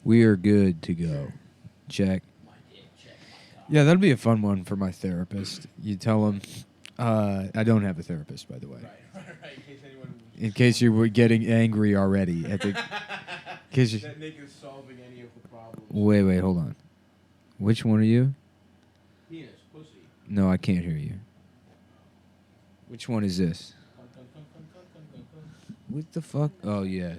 We are good to go. Check. Yeah, that'll be a fun one for my therapist. You tell him, I don't have a therapist, by the way. Right. In case you were getting angry already at the. That nigga's solving any of the problems. Wait, hold on. Which one are you? Penis, pussy. No, I can't hear you. Which one is this? What the fuck? Oh yeah.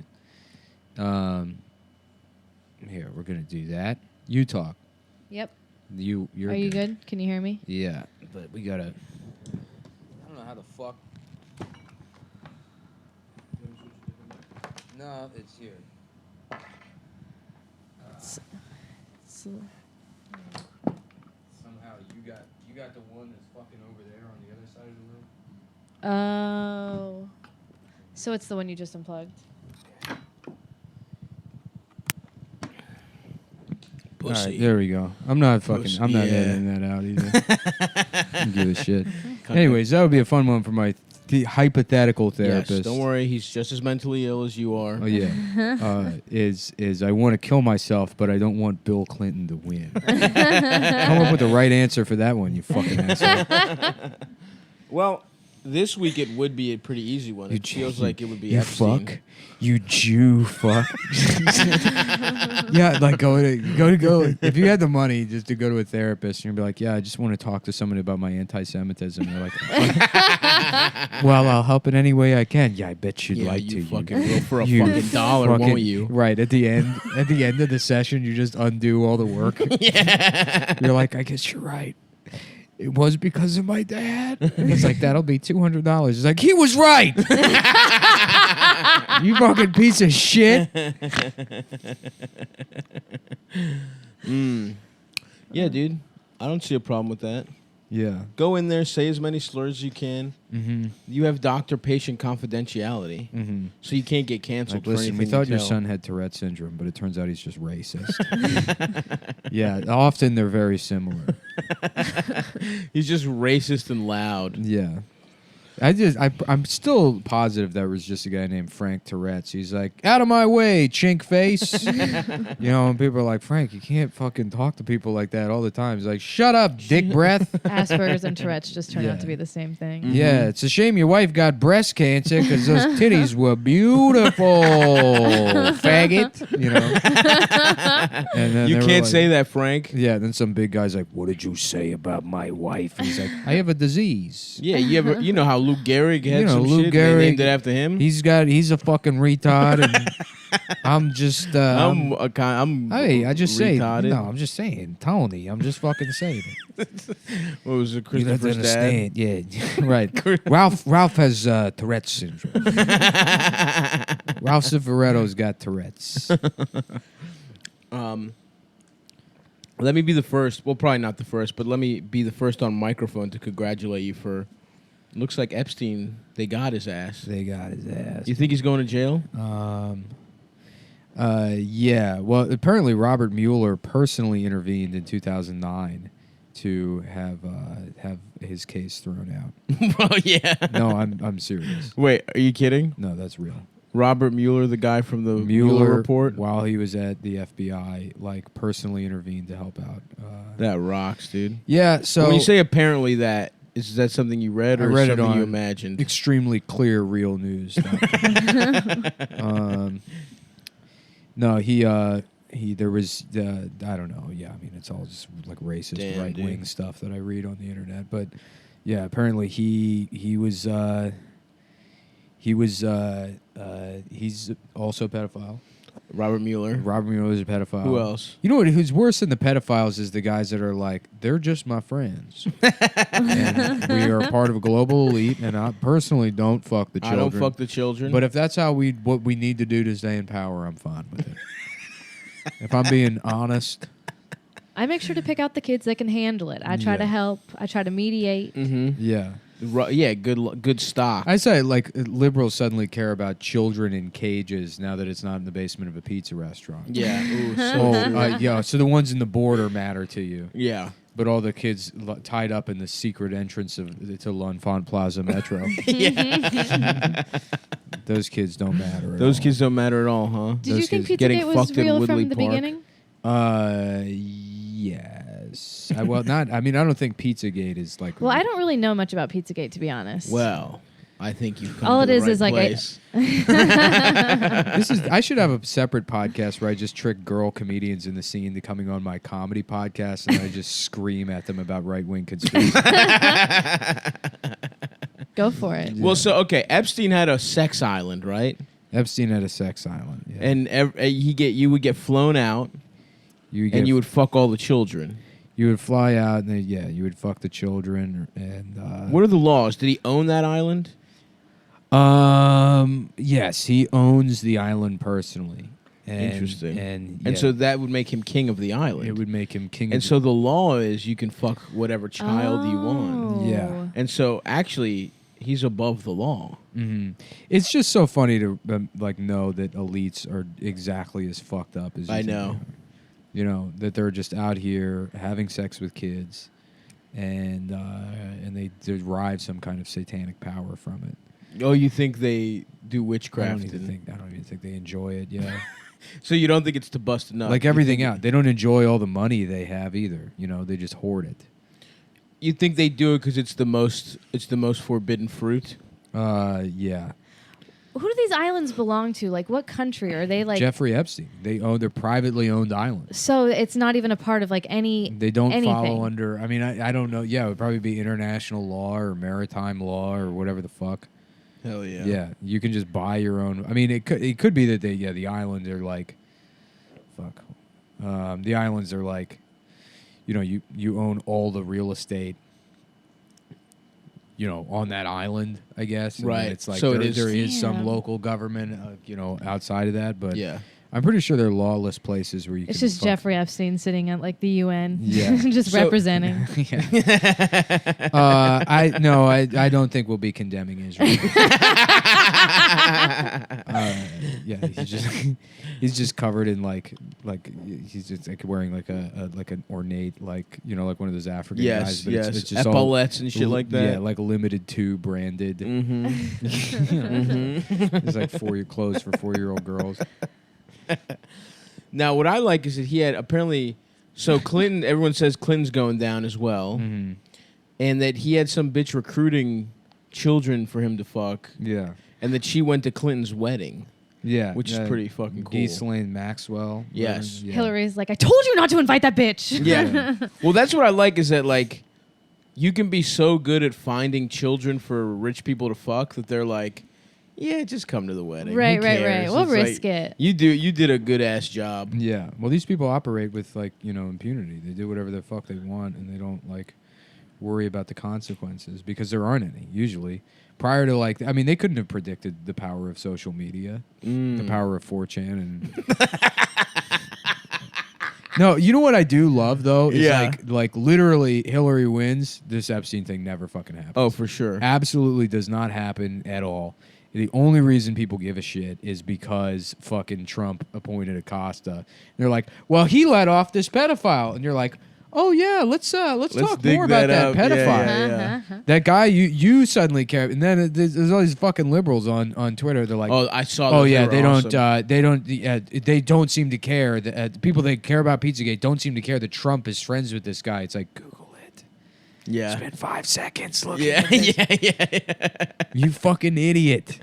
Here, we're gonna do that. You talk. Yep. You're Are you good? Can you hear me? Yeah, but we gotta. I don't know how the fuck. No, it's here. Somehow you got the one that's fucking over there on the other side of the room. Oh. So it's the one you just unplugged? All right, there we go. I'm not editing that out either. I don't give a shit. Anyways, that would be a fun one for my hypothetical therapist. Yes, don't worry, he's just as mentally ill as you are. Oh yeah. Is I want to kill myself, but I don't want Bill Clinton to win. Come up with the right answer for that one, you fucking asshole. Well, this week it would be a pretty easy one. It feels like it would be you Epstein. Fuck. You Jew fuck. Yeah, like go. If you had the money just to go to a therapist and you'd be like, yeah, I just want to talk to somebody about my anti-Semitism. They're like, well, I'll help in any way I can. Yeah, I bet you'd like to. You fucking will for a fucking dollar, won't you? Right, at the end of the session, you just undo all the work. Yeah. You're like, I guess you're right. It was because of my dad. It's like, that'll be $200. It's like, he was right. You fucking piece of shit. Yeah, dude. I don't see a problem with that. Yeah. Go in there, say as many slurs as you can. Mm-hmm. You have doctor-patient confidentiality, so you can't get canceled. Like, listen, we thought your son had Tourette syndrome, but it turns out he's just racist. Yeah, often they're very similar. He's just racist and loud. Yeah. I'm still positive that was just a guy named Frank Tourette's. He's like, out of my way, chink face. You know, and people are like, Frank, you can't fucking talk to people like that all the time. He's like, shut up, dick breath. Asperger's and Tourette's just turn out to be the same thing. Mm-hmm. Yeah, it's a shame your wife got breast cancer because those titties were beautiful, faggot. You know. And then you can't say that, Frank. Yeah, then some big guy's like, what did you say about my wife? And he's like, I have a disease. Yeah, you know how Lou Gehrig had some Lou shit. Gehrig, They named it after him. He's a fucking retard, and I'm just. Hey, I just retarded. say no. I'm just saying, Tony. I'm just fucking saying it. What was it, You don't Christopher's understand. dad? Yeah, right. Ralph has Tourette's syndrome. Ralph Cifaretto's got Tourette's. Let me be the first. Well, probably not the first, but let me be the first on microphone to congratulate you for. Looks like Epstein. They got his ass. They got his ass. You think he's going to jail? Yeah. Well, apparently Robert Mueller personally intervened in 2009 to have his case thrown out. Oh yeah. No, I'm serious. Wait, are you kidding? No, that's real. Robert Mueller, the guy from the Mueller report, while he was at the FBI, like personally intervened to help out. That rocks, dude. Yeah. So when you say apparently, is that something you read or read something it on you imagined? Extremely clear, real news. No, there was I don't know. Yeah, I mean it's all just like racist right wing stuff that I read on the internet. But yeah, apparently he's also a pedophile. Robert Mueller. Robert Mueller is a pedophile. Who else? You know what? Who's worse than the pedophiles is the guys that are like, they're just my friends. And we are part of a global elite, and I personally don't fuck the children. I don't fuck the children. But if that's what we need to do to stay in power, I'm fine with it. If I'm being honest. I make sure to pick out the kids that can handle it. I try to help. I try to mediate. Mm-hmm. Yeah. Yeah, good stock. I say, like, liberals suddenly care about children in cages now that it's not in the basement of a pizza restaurant. Yeah. Ooh, So the ones in the border matter to you. Yeah. but all the kids tied up in the secret entrance to L'Enfant Plaza Metro. Those kids don't matter. Those kids don't matter at all, huh? Did you think getting Pizzagate was fucked in real Woodley from the Park. beginning? Yes. I don't think Pizzagate is like. Well, I don't really know much about Pizzagate, to be honest. Well, I think you've come all to it the is right is like place. I should have a separate podcast where I just trick girl comedians in the scene to coming on my comedy podcast, and I just scream at them about right-wing conspiracy. Go for it. Well, so okay, Epstein had a sex island, right? Epstein had a sex island, yeah. And you would get flown out, and you would fuck all the children. You would fly out, and then, you would fuck the children. And what are the laws? Did he own that island? Yes, he owns the island personally. And, Interesting. And so that would make him king of the island. it would make him king. And so the law is you can fuck whatever child you want. Yeah. And so actually, he's above the law. Mm-hmm. It's just so funny to know that elites are exactly as fucked up as you I think know. they are. You know, that they're just out here having sex with kids, and they derive some kind of satanic power from it. Oh, you think they do I witchcraft? don't even think they enjoy it. Yeah, So you don't think it's to bust a nut? like You everything think- else, they don't enjoy all the money they have either. You know, they just hoard it. You think they do it because it's the most forbidden fruit? Yeah. Who do these islands belong to? Like, what country are they? Like, Jeffrey Epstein. They're privately owned islands. so it's not even a part of like any. They don't anything. follow under. I mean, I don't know. Yeah, it would probably be international law or maritime law or whatever the fuck. Hell yeah. Yeah, you can just buy your own. I mean, it could be that the islands are like, fuck. The islands are like, you own all the real estate. On that island, I guess. And then Right. it's like So there is some Damn. local government, outside of that, but Yeah. I'm pretty sure they're lawless places where you. It's can just fuck. Jeffrey Epstein sitting at like the UN, Yeah. just So- representing. I don't think we'll be condemning Israel. He's just covered in like he's just like wearing like an ornate like one of those African guys. But yes. it's just Epaulettes and shit like that. Yeah, like limited to branded. Mm-hmm. It's like clothes for 4-year-old girls. Now, what I like is that he had apparently. So Clinton, everyone says Clinton's going down as well, Mm-hmm. and that he had some bitch recruiting children for him to fuck, Yeah, and that she went to Clinton's wedding. yeah, Which is pretty fucking cool. Ghislaine Maxwell. Yes. Yeah. Hillary's like, I told you not to invite that bitch. Yeah. Well, that's what I like is that like you can be so good at finding children for rich people to fuck that they're like, yeah, just come to the wedding. Right, Who right, cares? right. We'll It's risk like, it. You did a good ass job. Yeah. Well, these people operate with impunity. They do whatever the fuck they want, and they don't worry about the consequences because there aren't any usually. Prior to they couldn't have predicted the power of social media, the power of 4chan, and. No, you know what I do love though is Yeah. like literally Hillary wins. This Epstein thing never fucking happens. Oh, for sure. Absolutely does not happen at all. The only reason people give a shit is because fucking Trump appointed Acosta. And they're like, well, he let off this pedophile, and you're like, oh yeah, let's talk dig more about that up. pedophile. Yeah. That guy you suddenly care, and then there's all these fucking liberals on Twitter. They're like, Oh, I saw. oh that. yeah, they were awesome. they don't seem to care. The people that care about Pizzagate don't seem to care that Trump is friends with this guy. It's like Google it. Yeah. Spend 5 seconds looking. Yeah, at this. yeah. You fucking idiot.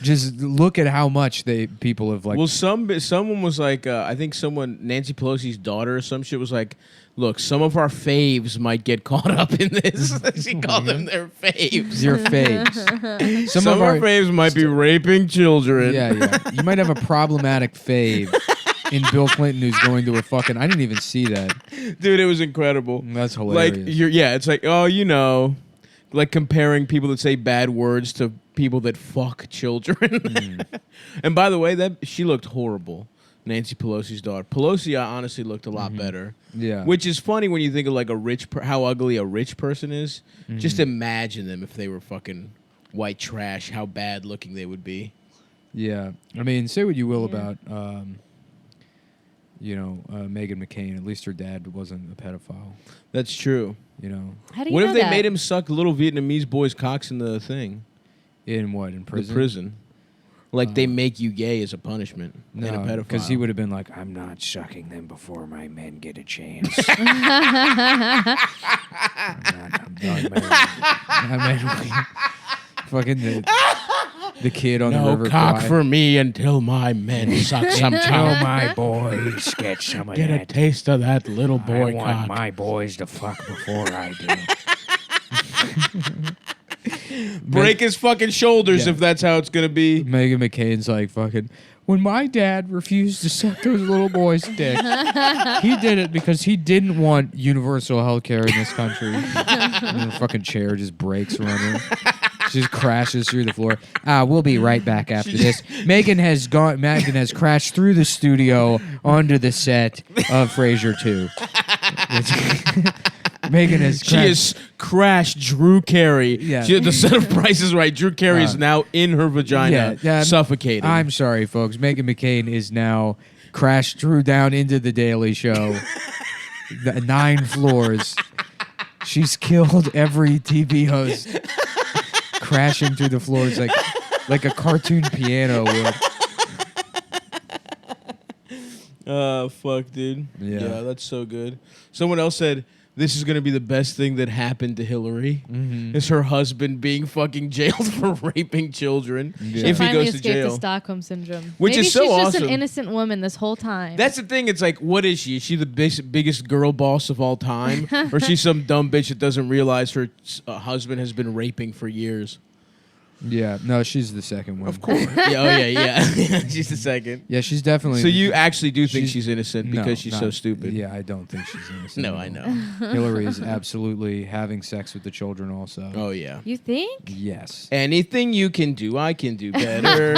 Just look at how much people have Well, someone was like, I think Nancy Pelosi's daughter or some shit was like, look, some of our faves might get caught up in this. She called them their faves. your faves. Some of our faves might be raping children. Yeah. You might have a problematic fave in Bill Clinton who's going to a fucking. I didn't even see that. Dude, it was incredible. That's hilarious. Like, it's like, like comparing people that say bad words to people that fuck children. And by the way, she looked horrible. Nancy Pelosi's daughter. Pelosi, honestly, looked a lot better. Yeah. Which is funny when you think of like how ugly a rich person is. Just imagine them if they were fucking white trash. How bad looking they would be. Yeah. I mean, say what you will Yeah. about, Meghan McCain. At least her dad wasn't a pedophile. That's true. How do you What know if they that? made him suck little Vietnamese boys' cocks in the thing? In what? In prison? The prison. Like they make you gay as a punishment. No, and a pedophile. because he would have been like, I'm not sucking them before my men get a chance. I'm done, man. I mean, fucking the kid on the river. No cock Kwai. for me until my men suck some Until cock. my boys get some of Get a that. taste of that little boy I want cock. my boys to fuck before I do. Break his fucking shoulders Yeah. if that's how it's gonna be. Meghan McCain's like fucking. When my dad refused to suck those little boys' dick, he did it because he didn't want universal health care in this country. And the fucking chair just breaks around her. She just crashes through the floor. We'll be right back after this. Megan has crashed through the studio onto the set of Frasier 2. Megan has She has crashed Drew Carey. Yeah. The set of Price is Right. Drew Carey is now in her vagina, suffocating. I'm sorry, folks. Meghan McCain is now crashed through down into the Daily Show. 9 floors. She's killed every TV host. Crashing through the floors like a cartoon piano would. Fuck, dude. Yeah. That's so good. Someone else said, this is going to be the best thing that happened to Hillary. Mm-hmm. Is her husband being fucking jailed for raping children Yeah. She if he finally goes to escaped jail. the Stockholm syndrome. Which Maybe is so she's just awesome. an innocent woman this whole time. That's the thing. It's like, what is she? Is she the biggest girl boss of all time? Or is she some dumb bitch that doesn't realize her husband has been raping for years? Yeah, no, she's the second one. Of course. Yeah. She's the second. Yeah, she's definitely. So you actually do think She's- she's innocent No, because she's so not- stupid? Yeah, I don't think she's innocent. No, at I all. know. Hillary is absolutely having sex with the children also. Oh, yeah. You think? Yes. Anything you can do, I can do better.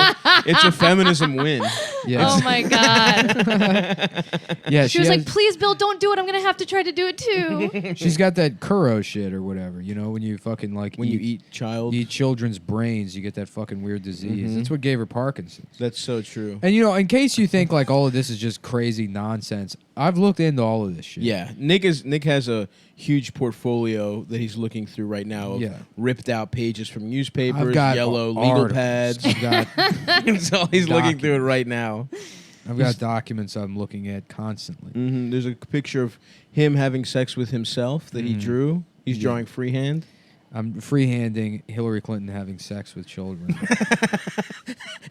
It's a feminism win. Yes. Oh my god. Yeah, She was has- like, "Please, Bill, don't do it. I'm gonna have to try to do it too." she's got that Kuro shit or whatever. When you fucking like When you eat child. eat children's brains, you get that fucking weird disease. Mhm. That's what gave her Parkinson's. That's so true. And in case you think like all of this is just crazy nonsense, I've looked into all of this shit. Yeah, Nick has a huge portfolio that he's looking through right now of Yeah. ripped out pages from I've newspapers, got yellow legal articles. pads. I've got So he's looking through it right now. I've got documents I'm looking at constantly. There's a picture of him having sex with himself that he drew. He's Yeah. drawing freehand. I'm freehanding Hillary Clinton having sex with children.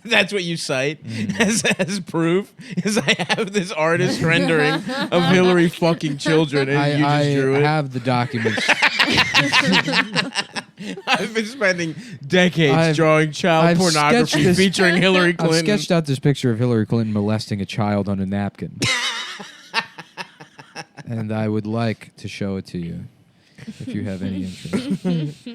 That's what you cite as proof. Is I have this artist rendering of Hillary fucking children, and you just drew I it. have the documents. I've been spending decades I've- drawing child I've pornography sketched this- featuring Hillary I've Clinton. sketched out this picture of Hillary Clinton molesting a child on a napkin. And I would like to show it to you if you have any interest.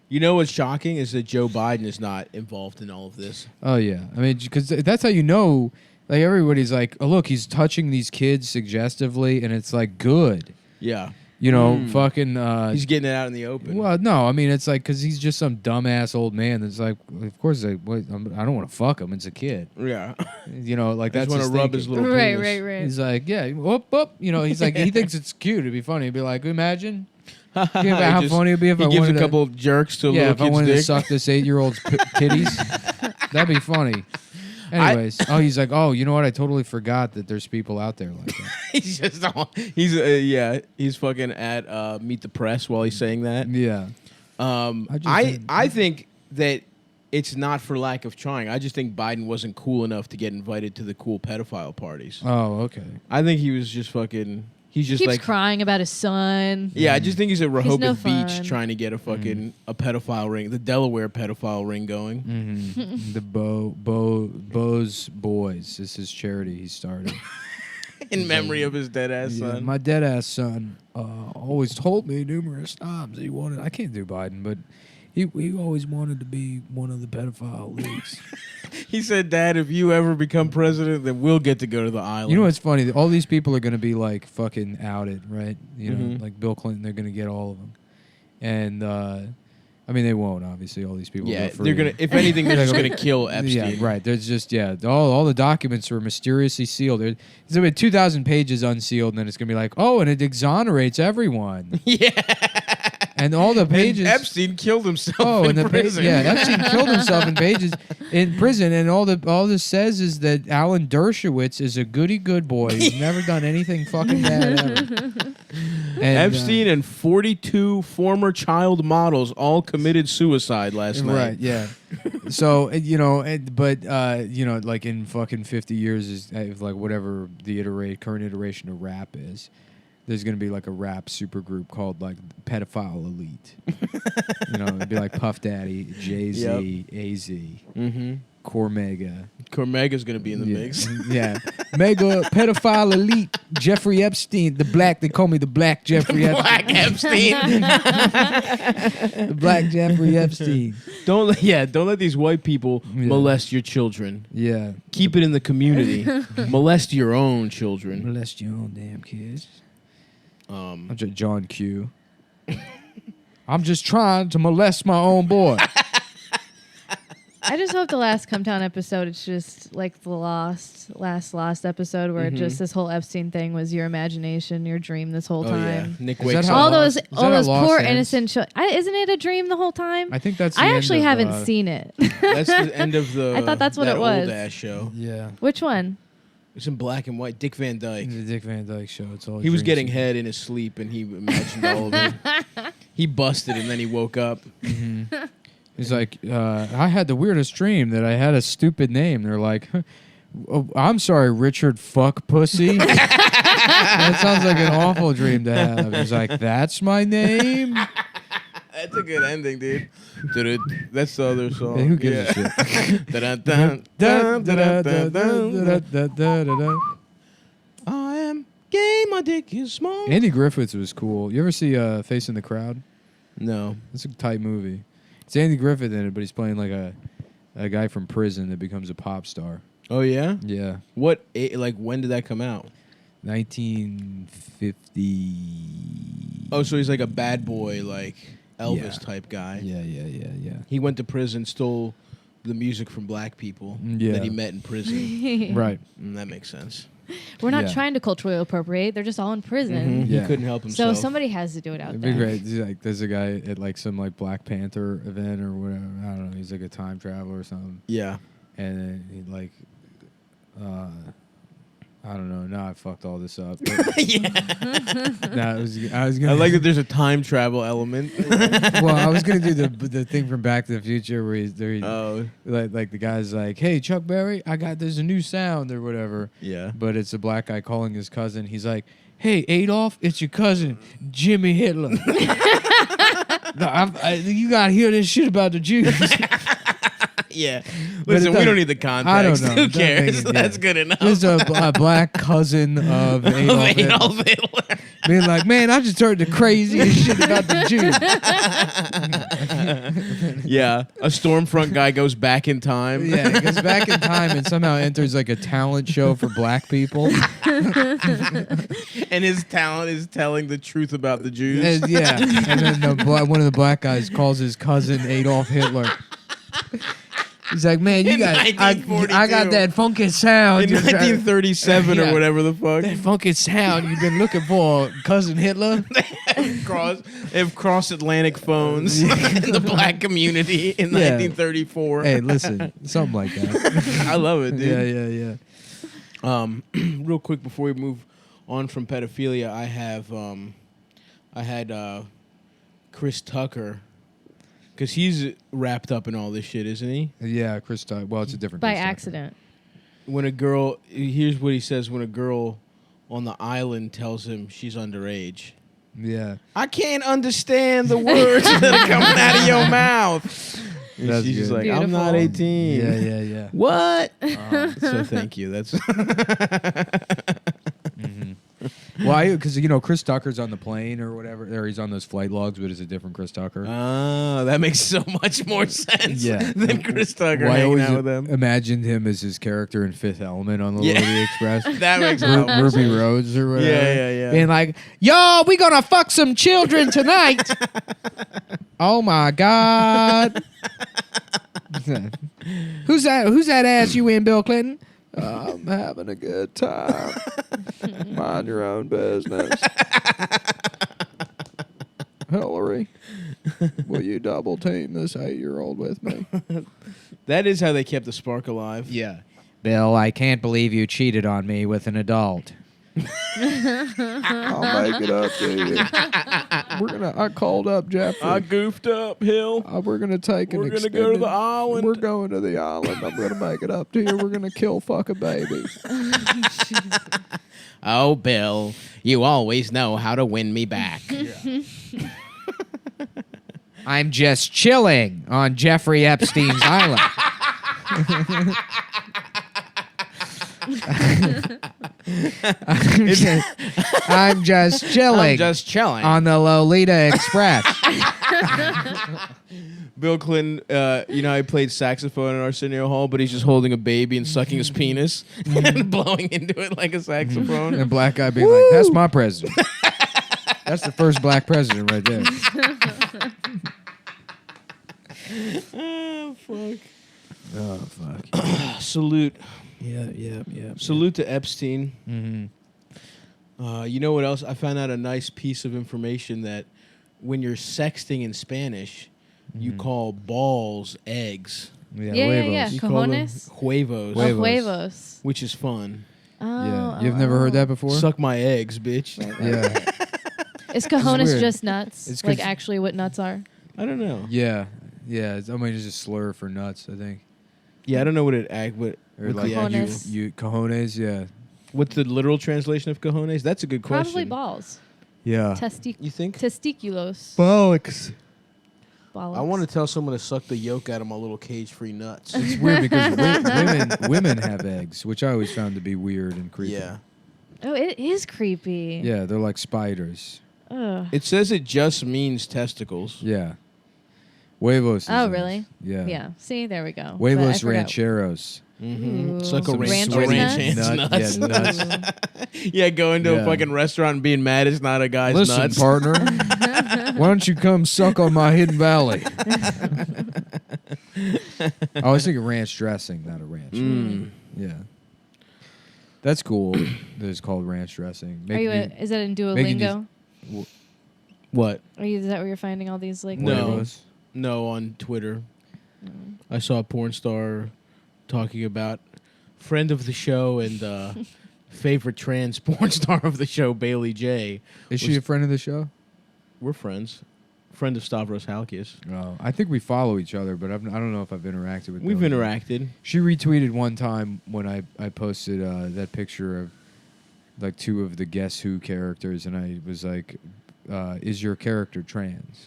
You know what's shocking is that Joe Biden is not involved in all of this. Oh, yeah. I mean, because that's how you know. Like, everybody's like, oh, look, he's touching these kids suggestively, and it's like, good. Yeah. Fucking. He's getting it out in the open. Well, no, I mean, it's like, because he's just some dumbass old man that's like, of course, I don't want to fuck him. It's a kid. Yeah. Like, I that's just want to rub his little right, penis. right. He's like, yeah, whoop, whoop. He's like, he thinks it's cute. It'd be funny. He'd be like, imagine. How funny it'd be if he I gives wanted a couple jerks to a if I little wanted to kid's dick. suck this 8-year-old's titties. That'd be funny. Anyways, he's like, oh, you know what? I totally forgot that there's people out there like that. He's just he's fucking at Meet the Press while he's saying that. Yeah. I think that it's not for lack of trying. I just think Biden wasn't cool enough to get invited to the cool pedophile parties. Oh, okay. I think he was just fucking. He's just Keeps like crying about his son. Yeah, I just think he's at Rehoboth no Beach fun. trying to get a fucking a pedophile ring, the Delaware pedophile ring going. Mm-hmm. The Bo's Boys is his charity he started. In memory of his dead ass Yeah, son. my dead ass son always told me numerous times he wanted. I can't do Biden, but he always wanted to be one of the pedophile leagues. He said, "Dad, if you ever become president, then we'll get to go to the island." You know what's funny? All these people are going to be like fucking outed, right? Mhm. Like Bill Clinton, they're going to get all of them. And I mean, they won't. Obviously, all these people. Yeah, go free. they're gonna. If anything, they're just gonna kill Epstein. Yeah, right. There's just all the documents were mysteriously sealed. It's gonna be 2,000 pages unsealed, and then it's gonna be like, oh, and it exonerates everyone. Yeah. And all the pages. And Epstein killed himself. Oh, in and prison. Epstein killed himself in pages in prison, and all this says is that Alan Dershowitz is a goody good boy. He's never done anything fucking bad ever. And, Epstein and 42 former child models all committed suicide last night. Right, yeah. So, like in fucking 50 years, is like whatever the current iteration of rap is, there's going to be like a rap supergroup called like Pedophile Elite. It'd be like Puff Daddy, Jay-Z, AZ, Cormega. Cormega's going to be in the mix. Yeah. Mega Pedophile Elite, Jeffrey Epstein, they call me the Black Jeffrey Epstein. Black Epstein. The Black Jeffrey Epstein. Don't let these white people molest your children. Yeah. Keep it in the community. Molest your own children. Molest your own damn kids. I'm just John Q. I'm just trying to molest my own boy. I just hope the last Cumtown episode, it's just like the last episode where just this whole Epstein thing was your imagination, your dream this whole time. Yeah. Nick Is wakes that up. how All Lost- those is that how poor Lost innocent children. Isn't it a dream the whole time? I think that's. I the actually end of, haven't seen it. That's the end of the. I thought that's what that it was. Old ass show. Yeah. Which one? It's in black and white. Dick Van Dyke. The Dick Van Dyke Show. It's all. He was dreams. getting head in his sleep, and he imagined all of it. He busted, and then he woke up. Mm-hmm. He's like, I had the weirdest dream that I had a stupid name. They're like, oh, I'm sorry, Richard Fuck Pussy. That sounds like an awful dream to have. He's like, that's my name. That's a good ending, dude. That's the other song. Hey, who gives a shit? I am gay, my dick is small. Andy Griffiths was cool. You ever see Face in the Crowd? No. It's a tight movie. It's Andy Griffith in it, but he's playing like a guy from prison that becomes a pop star. Oh, yeah? Yeah. When did that come out? 1950. Oh, so he's like a bad boy, like Elvis type guy. Yeah. He went to prison, stole the music from black people that he met in prison. Right. That makes sense. We're not trying to culturally appropriate. They're just all in prison. He couldn't help himself. So somebody has to do it out It'd there. be great. He's like, there's a guy at like some like Black Panther event or whatever. I don't know. He's like a time traveler or something. Yeah. And then he like, I don't know. Now I fucked all this up. Yeah. I was gonna. I like that there's a time travel element. Well, I was gonna do the thing from Back to the Future where he's Oh. like the guy's like, hey Chuck Berry, there's a new sound or whatever. Yeah. But it's a black guy calling his cousin. He's like, hey Adolf, it's your cousin Jimmy Hitler. No, you gotta hear this shit about the Jews. Yeah. But Listen, it we don't doesn't- need the context. I don't know. Who It doesn't make cares? it- yeah. That's good enough. There's a black cousin of Adolf Hitler. Adolf Hitler. Being like, man, I just heard the craziest shit about the Jews. Yeah. A Stormfront guy goes back in time. Yeah, he goes back in time and somehow enters like a talent show for black people. And his talent is telling the truth about the Jews. And, yeah, and then one of the black guys calls his cousin Adolf Hitler. He's like, man, In I 1942. got that funky sound. In You're trying- 1937 Yeah. or whatever the fuck. that funky sound you've been looking for, cousin Hitler. They have cross-Atlantic phones in the black community in 1934. Hey, listen, something like that. I love it, dude. Yeah. Real quick before we move on from pedophilia, I had Chris Tucker, because he's wrapped up in all this shit, isn't he? Yeah, Chris Tucker. Well, it's a different By Chris Tucker. accident. When a girl, here's what he says when a girl on the island tells him she's underage. Yeah. I can't understand the words that are coming out of your mouth. And That's she's just good. like, I'm not Beautiful. 18. Yeah. What? So thank you. That's Well, because Chris Tucker's on the plane or whatever, or he's on those flight logs, but it's a different Chris Tucker. that makes so much more sense Yeah. than Chris Tucker Well, I hanging always out with them. imagined him as his character in Fifth Element on the Yeah. Liberty Express. That makes so much Ruby sense. Rhodes or whatever. Yeah. Being like, yo, we gonna fuck some children tonight. Oh my God. Who's that ass you in, Bill Clinton? I'm having a good time. Mind your own business. Hillary, will you double team this 8-year-old with me? That is how they kept the spark alive. Yeah. Bill, I can't believe you cheated on me with an adult. I'll make it up to you. I called up Jeffrey. I goofed up, Hill. We're gonna take We're gonna go to the island. We're going to the island. I'm gonna make it up to you. We're gonna fuck a baby. Oh, Bill, you always know how to win me back. I'm just chilling on Jeffrey Epstein's island. I'm just chilling. On the Lolita Express. Bill Clinton, he played saxophone in Arsenio Hall, but he's just holding a baby and sucking his penis and blowing into it like a saxophone. And black guy being like, that's my president. That's the first black president right there. Oh, fuck. Oh, fuck. Salute. Yeah. Salute to Epstein. Mm-hmm. You know what else? I found out a nice piece of information that when you're sexting in Spanish, you call balls eggs. Yeah. You call them Cojones? huevos, Huevos. which is fun. Oh, You've never heard that before? Suck my eggs, bitch. Yeah. Is cojones weird. just nuts? It's Like 'cause- actually what nuts are? I don't know. Yeah. It's just a slur for nuts, I think. Yeah, I don't know what it what Or what like the Cojones. you cojones, yeah. what's the literal translation of cojones? That's a good question. Probably balls. Yeah. You think? Testiculos. Bollocks. Bollocks. I want to tell someone to suck the yolk out of my little cage-free nuts. It's weird because women have eggs, which I always found to be weird and creepy. Yeah. Oh, it is creepy. Yeah, they're like spiders. Ugh. It says it just means testicles. Yeah. Huevos. Oh, is really? nice. Yeah. Yeah. See, there we go. Huevos But I forgot- rancheros. Mm-hmm. Ooh. It's like a Some ranch rancher's hand's nuts? nuts. Yeah, nuts. Yeah, go into a Yeah. fucking restaurant and being mad it's not a guy's Listen, nuts. partner, why don't you come suck on my Hidden Valley? I was thinking ranch dressing, not a ranch. Mm. Yeah. That's cool. That it's called ranch dressing. Are you is that in Duolingo? What? Is that where you're finding all these like? No. Huevos? No, on Twitter. I saw a porn star talking about friend of the show and favorite trans porn star of the show, Bailey J. Is she a friend of the show? We're friends. Friend of Stavros Halkias. No, I think we follow each other, but I don't know if I've interacted with. We've Bailey. interacted. She retweeted one time when I posted that picture of like two of the Guess Who characters, and I was like, "Is your character trans?"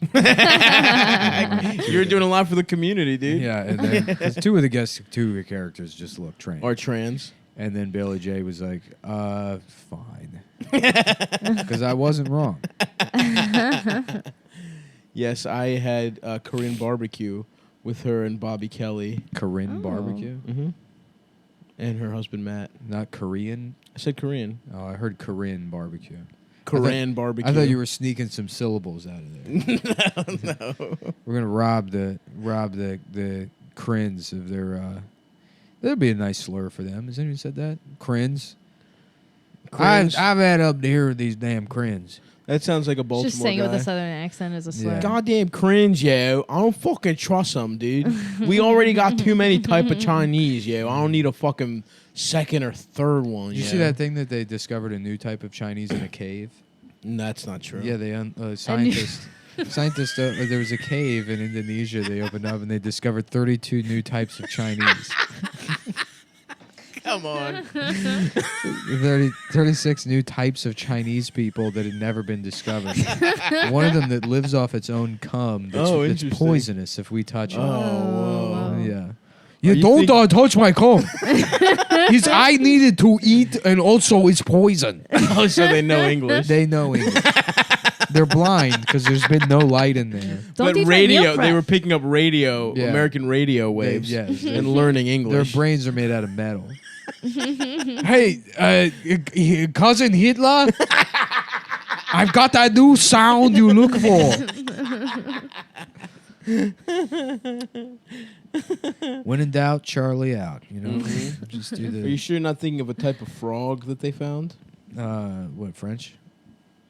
You're doing a lot for the community, dude. Yeah, and then 'cause two of the Guess Who characters just look trans. Or trans. And then Bailey J was like, fine. Because I wasn't wrong. Yes, I had Korean barbecue with her and Bobby Kelly. Korean Oh. barbecue? Mm-hmm. And her husband, Matt. Not Korean? I said Korean. Oh, I heard Korean barbecue. Korean barbecue. I thought you were sneaking some syllables out of there. No. We're gonna rob the Krins of their. That'd be a nice slur for them. Has anyone said that? Krins. I've had up to here with these damn Krins. That sounds like a Baltimore Just saying it guy. with a southern accent is a slur. Yeah. Goddamn cringe, yo. I don't fucking trust them, dude. We already got too many type of Chinese, yo. I don't need a fucking second or third one, Did you see that thing that they discovered a new type of Chinese in a cave? That's not true. Yeah, they scientists. There was a cave in Indonesia they opened up and they discovered 32 new types of Chinese. Come on. 36 new types of Chinese people that had never been discovered. One of them that lives off its own cum that's interesting. poisonous if we touch it. Oh, whoa. Yeah. You You don't think- touch my cum. I needed to eat and also it's poison. Oh, so they know English. They know English. They're blind because there's been no light in there. Don't But eat my radio, meal prep. they were picking up radio, Yeah. American radio waves, yes. and learning Their English. brains are made out of metal. Hey, cousin Hitler, I've got that new sound you look for. When in doubt, Charlie out. You know, Mhm. just do Are you sure you're not thinking of a type of frog that they found? what French?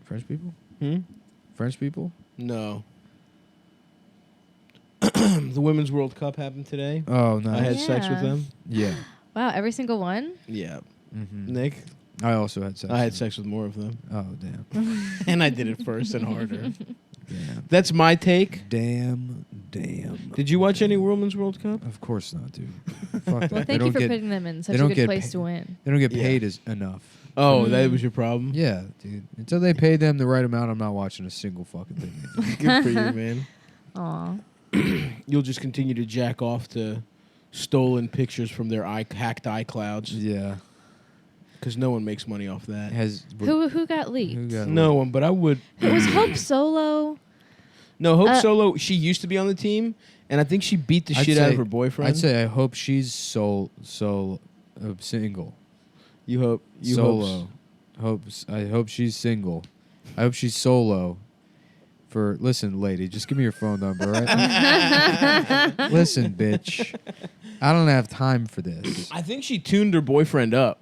French people? Hmm? French people? No. The Women's World Cup happened today. Oh no. I had sex with Yeah. them. Yeah. Wow, every single one? Yeah. Mm-hmm. Nick? I also had sex. I had with sex with more of them. them. Oh damn. And I did it first and harder. Damn. That's my take. Damn. Did you watch any Women's World Cup? Of course not, dude. Fuck that. Well, They thank you don't for get, putting them in such they a don't good get place paid. to win. They don't get Yeah. paid as enough. Oh, that was your problem? Yeah, dude. Until they pay them the right amount, I'm not watching a single fucking thing. Good for you, man. Aw. You'll just continue to jack off to stolen pictures from their hacked iClouds Yeah. because no one makes money off that. Who got leaked? who got No one, but I would. It was Hope Solo. No, Hope Solo, she used to be on the team, and I think she beat the I'd shit out of say- her boyfriend. I'd say I hope she's single. You hope. You Solo. I hope she's single. I hope she's solo. Listen, lady, just give me your phone number, right? Listen, bitch. I don't have time for this. I think she tuned her boyfriend up.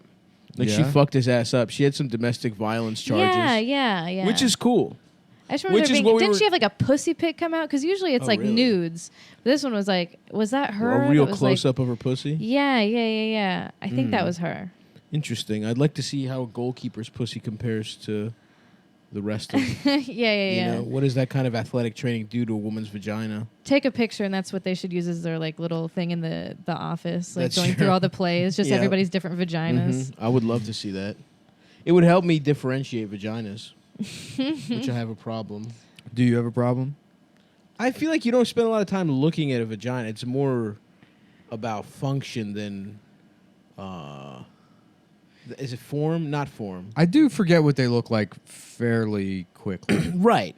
Like, she Yeah? fucked his ass up. She had some domestic violence charges. Yeah. Which is cool. I just remember which there is being, what we didn't were- she have like a pussy pic come out? Because usually it's Oh, like really? nudes. But this one was like, was that her? A real That was close like, up of her pussy. Yeah. I think that was her. Interesting. I'd like to see how a goalkeeper's pussy compares to the rest of. Yeah. You know, what does that kind of athletic training do to a woman's vagina? Take a picture, and that's what they should use as their like little thing in the office, like That's going true. through all the plays, just Yeah. everybody's different vaginas. I would love to see that. It would help me differentiate vaginas, which I have a problem. Do you have a problem? I feel like you don't spend a lot of time looking at a vagina. It's more about function than. Is it form? Not form. I do forget what they look like fairly quickly. Right.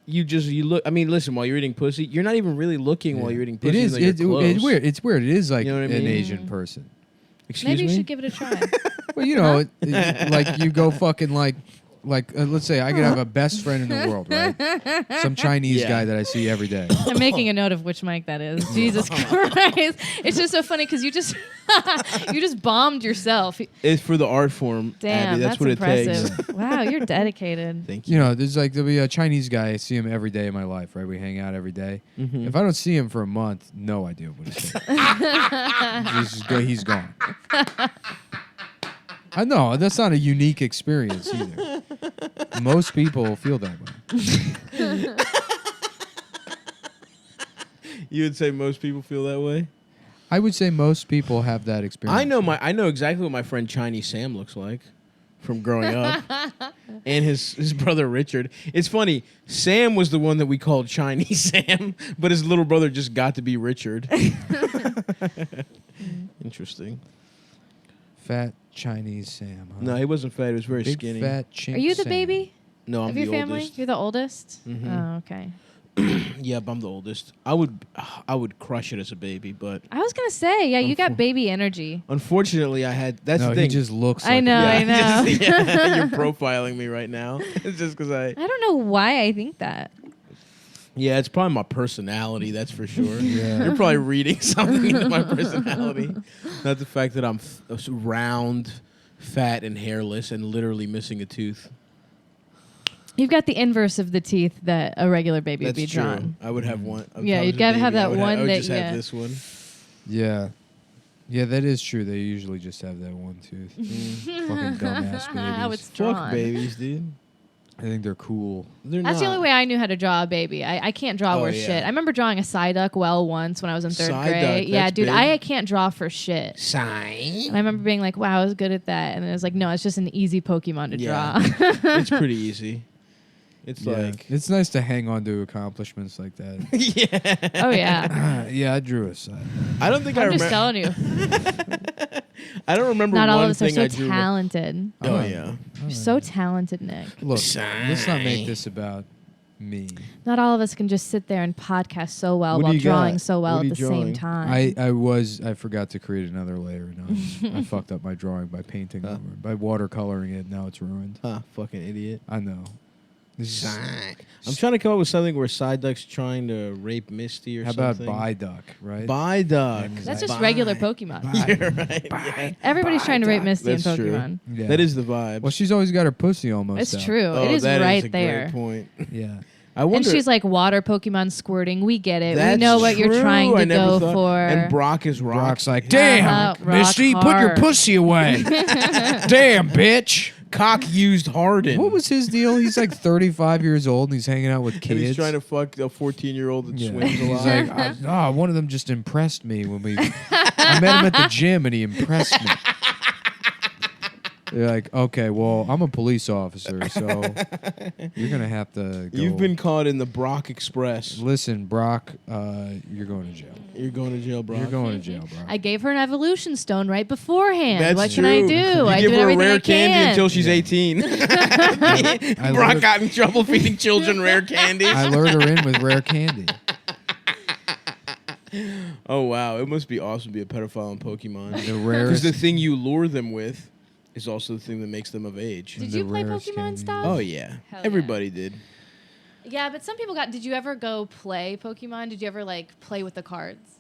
You look. I mean, listen. While you're eating pussy, you're not even really looking while you're eating pussy. It is. It's Weird. It's weird. It is like You know what I an mean? Asian person. Excuse Maybe me. you should give it a try. Well, you know, like you go fucking like let's say I could have a best friend in the world, right? Some Chinese Yeah. guy that I see every day. I'm making a note of which mic that is. Jesus Christ! It's just so funny because you just you just bombed yourself. It's for the art form. Damn, Abby. That's what impressive. it takes. Wow, you're dedicated. Thank you. You know, there'll be a Chinese guy. I see him every day of my life, right? We hang out every day. Mhm. If I don't see him for a month, no idea what he's saying. He's gone. I know that's not a unique experience either. Most people feel that way. You would say most people feel that way. I would say most people have that experience. I know exactly what my friend Chinese Sam looks like from growing up, and his brother Richard. It's funny. Sam was the one that we called Chinese Sam, but his little brother just got to be Richard. Interesting. Fat Chinese Sam. Huh? No, he wasn't fat. He was very Big skinny. fat chink Are you the Sam. baby No, I'm of the your family? oldest. You're the oldest. Mhm. Oh, okay. Yep, I'm the oldest. I would crush it as a baby, but I was gonna say, yeah, you got baby energy. unfortunately, I had. That's No, the thing. he just looks. I like know. a- I know. Yeah, you're profiling me right now. It's just because I. I don't know why I think that. Yeah, it's probably my personality. That's for sure. Yeah. You're probably reading something into my personality, not the fact that I'm round, fat, and hairless, and literally missing a tooth. You've got the inverse of the teeth that a regular baby That's would be true. drawn. I would have one. If Yeah, I was you'd a gotta have baby, that I would one I would that- just yeah. have this one. Yeah. Yeah, that is true. They usually just have that one tooth. Fucking dumbass How babies. it's drawn. Fuck babies, dude. I think they're cool. They're That's not. the only way I knew how to draw a baby. I can't draw Oh, worth yeah. shit. I remember drawing a Psyduck well once when I was in third Psyduck, grade. Yeah, that's dude, big. I can't draw for shit. Sign. And I remember being like, wow, I was good at that. And then it was like, no, it's just an easy Pokemon to Yeah. draw. It's pretty easy. It's Yeah. like. It's nice to hang on to accomplishments like that. Yeah. Oh, yeah. Yeah, I drew a side. I don't think I I'm just remember. telling you. I don't remember Not one all of us are thing so I drew. talented. Oh yeah. You're so talented, Nick. Look, let's not make this about me. Not all of us can just sit there and podcast so well What do while you drawing got? so well What at are the you same drawing? time. I forgot to create another layer. No, I fucked up my drawing by painting Huh. over, by watercoloring it. Now it's ruined. Huh, fucking idiot. I know. I'm trying to come up with something where Psyduck's trying to rape Misty or How about something. Psyduck, right? Psyduck. That's just regular Pokemon. You're right. Yeah. Everybody's trying to rape Misty in That's true. Pokemon. Yeah. That is the vibe. Well, she's always got her pussy almost It's out. true. Oh, it is that right a there. Great point. Yeah. I wonder. And she's like water Pokemon squirting. We get it. That's we know what you're true. trying I to never go thought- for. And Brock is rock. Brock's like, damn, Rock Misty, put your hard." pussy away. Damn, bitch. Cock used Harden. What was his deal? He's like 35 years old and he's hanging out with kids. And he's trying to fuck a 14-year-old that Yeah. swims a He's lot. like, one of them just impressed me when we. I met him at the gym and he impressed me. They're like, okay, well, I'm a police officer, so you're gonna have to go. You've been caught in the Brock Express. Listen, Brock, you're going to jail. You're going to jail, Brock. You're going to jail, Brock. I gave her an evolution stone right beforehand. That's what true. can I do? You I give did her a everything rare I candy can. until she's 18. I Brock lured- got in trouble feeding children rare candies. I lured her in with rare candy. Oh, wow. It must be awesome to be a pedophile in Pokemon. The Because rarest. the thing you lure them with is also the thing that makes them of age. Did The you play rarest Pokemon candy. stuff? Oh, yeah. Hell yeah. Everybody did. Yeah, but some people got. Did you ever go play Pokemon? Did you ever like play with the cards?